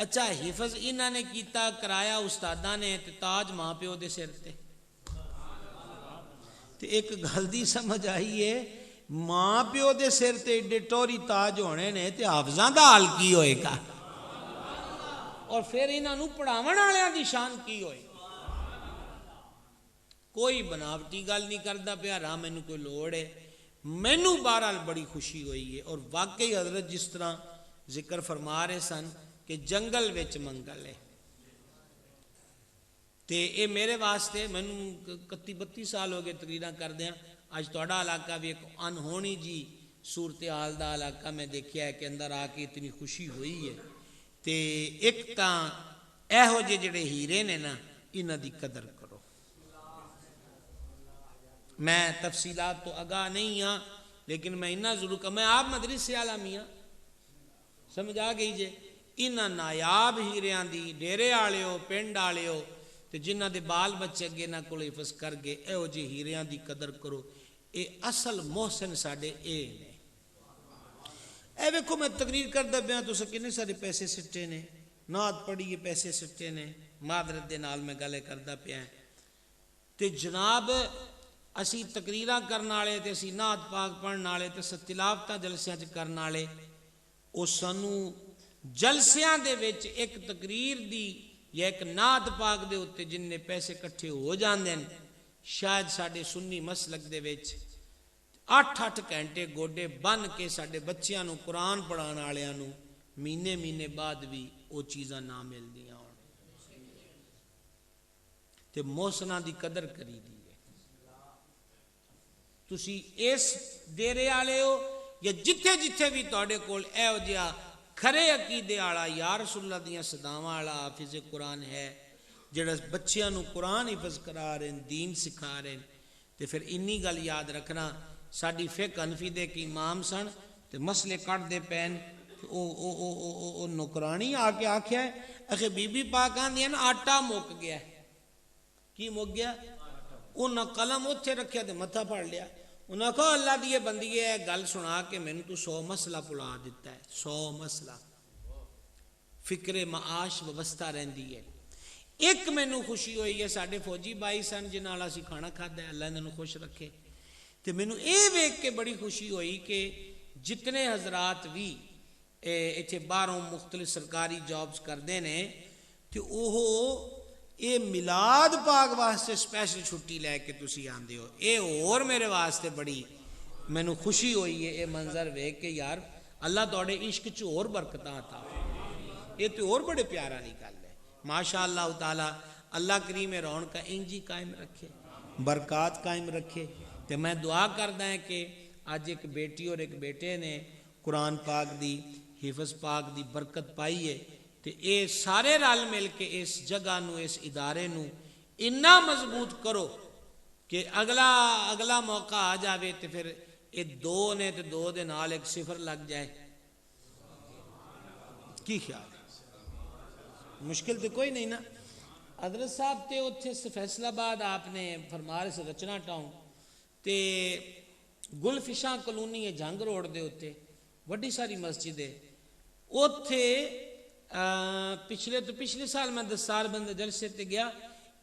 اچھا حفظ انہاں نے کیتا کرایا استاداں نے تے تاج ماں پیو دے سر تے ایک گل دی سمجھ آئی ہے ماں پیو دے سر تے ایڈے ٹوری تاج ہونے نے تے حافظاں دا حال کی ہوئے گا اور پھر انہاں نوں پڑھاون والیاں دی شان کی ہوئے. کوئی بناوٹی گل نہیں کردا پیا راہ مینوں کوئی لوڑ ہے مینوں بہرحال بڑی خوشی ہوئی ہے. اور واقعی حضرت جس طرح ذکر فرما رہے سن کہ جنگل وچ منگل ہے تے اے میرے واسطے مینوں 31-32 سال ہو گئے تقریراں کردیاں. اج تہاڈا علاقہ بھی ایک انہونی جی صورتحال دا علاقہ میں دیکھیا ہے کہ اندر آ کے اتنی خوشی ہوئی ہے. تے ایک تاں ایہو جڑے ہیرے نے نا انہاں دی قدر کرو. میں تفصیلات تو آگاہ نہیں ہاں لیکن میں اتنا ضرور کہ میں آپ مدرسے والا میاں سمجھ آ گئی جے انہاں نایاب ہیریاں دی ڈیرے والےو پنڈ والےو تے جنہاں دے بال بچے اگے نہ کول حفظ کر گئے ایہو جے ہیریاں دی قدر کرو. اے اصل محسن ساڈے اے نے. اے ویکھو میں تقریر کردا پیا تساں کنے سارے پیسے سٹے نے نعت پڑھیے پیسے سٹے نے معذرت دے نال میں گل کردا پیا تے جناب اسی تقریراں کرن والے تے اسی نعت پاک پڑھن والے تے تلاوتاں جلسیاں چ کرن والے او سانوں جلسیاں دے وچ ایک تقریر دی یا ایک نعت پاک دے اوتے جن نے پیسے کٹھے ہو جاندے ہیں شاید ساڈے سنی مسلک دے وچ 8-8 گھنٹے گوڈے بن کے ساڈے بچیاں نوں قرآن پڑھان والیاں نوں مہینے بعد بھی او چیزاں نہ ملدیاں ہون تے محسناں دی قدر کری دی. تسی اس ڈیرے والے ہو یا جتھے جتھے بھی تواڈے کول ایہو جہا کھرے عقیدے والا یا رسول اللہ دیاں صداواں والا حافظ قرآن ہے جڑا بچیاں نوں قرآن حفظ کرا رہے ہیں دین سکھا رہے ہیں تے پھر انی گل یاد رکھنا ساڈی فقہ حنفی دے کی امام سن تے مسئلے کٹ دے پین او نوکرانی آ کے آکھیا ہے اخے بی بی پاک آندیاں نا آٹا مک گیا ہے. کی مک گیا؟ انہاں قلم اتھے رکھیا تے متھا پھڑ لیا. انہاں کہا اللہ دی بندی ہے گل سنا کے مینوں تو 100 مسئلہ پڑھا دیتا ہے 100 مسئلہ فکر معاش وابستہ رہندی ہے. ایک مینوں خوشی ہوئی ہے ساڈے فوجی بائی سن جنہاں نال اسی کھانا کھادا ہے اللہ انہاں نوں خوش رکھے تے مینوں اے ویکھ کے بڑی خوشی ہوئی کہ جتنے حضرات بھی ایتھے باہروں مختلف سرکاری جابز کردے نے تے اوہ اے میلاد پاک واسطے سپیشل چھٹی لے کے تسی آندے ہو. اے اور میرے واسطے بڑی مینوں خوشی ہوئی ہے اے منظر ویکھ کے یار اللہ تواڈے عشق چ اور برکتاں عطا اے تے اور بڑے پیارا نہیں گل ہے. ماشاء اللہ تعالی اللہ کریم رونق انجی قائم رکھے برکات قائم رکھے. تے میں دعا کردا ہے کہ اج ایک بیٹی اور ایک بیٹے نے قرآن پاک دی حفظ پاک دی برکت پائی ہے تے اے سارے رل مل کے اس جگہ نو اس ادارے نو اتنا مضبوط کرو کہ اگلا موقع آ جاوے تے پھر اے 2 نے تے 2 دے نال ایک 0 لگ جائے. کی خیال ہے؟ مشکل تو کوئی نہیں نا. حضرت صاحب تے اتھے فیصل آباد آپ نے فرما رہے سے رچنا ٹاؤن تے گل فشاں کلونی ہے جنگ روڈ دے اتھے وڈی ساری مسجد ہے اتھے پچھلے سال میں دستار بند جلسے تے گیا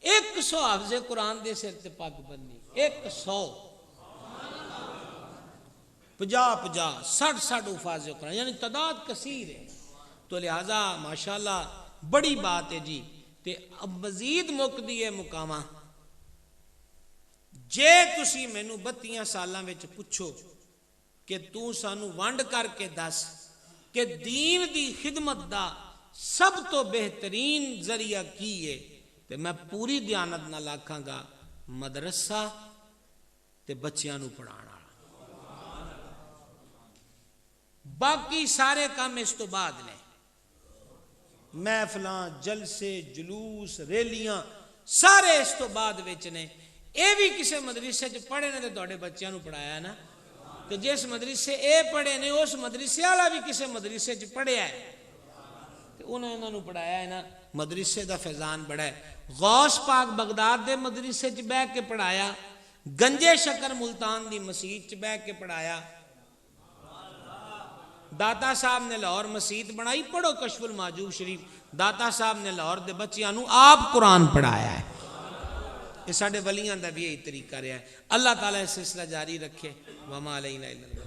100 حافظ قرآن دے سر تے پگ بننی 100 50 60 حفاظ قرآن یعنی تعداد کثیر ہے. تو لہذا ماشاءاللہ بڑی بات ہے جی. تے اب مزید مک دیئے مقامہ جے تسی مینوں 32 سالاں وچ پوچھو کہ تو سانو ونڈ کر کے دس کہ دین دی خدمت دا سب تو بہترین ذریعہ کی ہے تے میں پوری دیانت نال آکھاں گا مدرسہ تے بچیاں نو پڑھانا. باقی سارے کام اس تو بعد نے محفلاں جلسے جلوس ریلیاں سارے اس تو بعد وچ نے. اے بھی کسے مدرسے چ پڑھے نے تے تواڈے بچیاں نو پڑھایا نا تے جس مدرسے اے پڑھے نے اس مدرسے والا بھی کسے مدرسے چ پڑھیا ہے تے انہاں نو پڑھایا ہے نا. مدرسے دا فیضان بڑا ہے. غوث پاک بغداد دے مدرسے چ بیٹھ کے پڑھایا گنجے شکر ملتان دی مسجد چ بیٹھ کے پڑھایا. داتا صاحب نے لاہور مسجد بنائی پڑھو کشف المحجوب شریف داتا صاحب نے لاہور دے بچیاں نو آپ قرآن پڑھایا ہے. یہ ساڈے ولیاں دا بھی یہی طریقہ رہا ہے. اللہ تعالیٰ اس سلسلہ جاری رکھے. وما علینا الا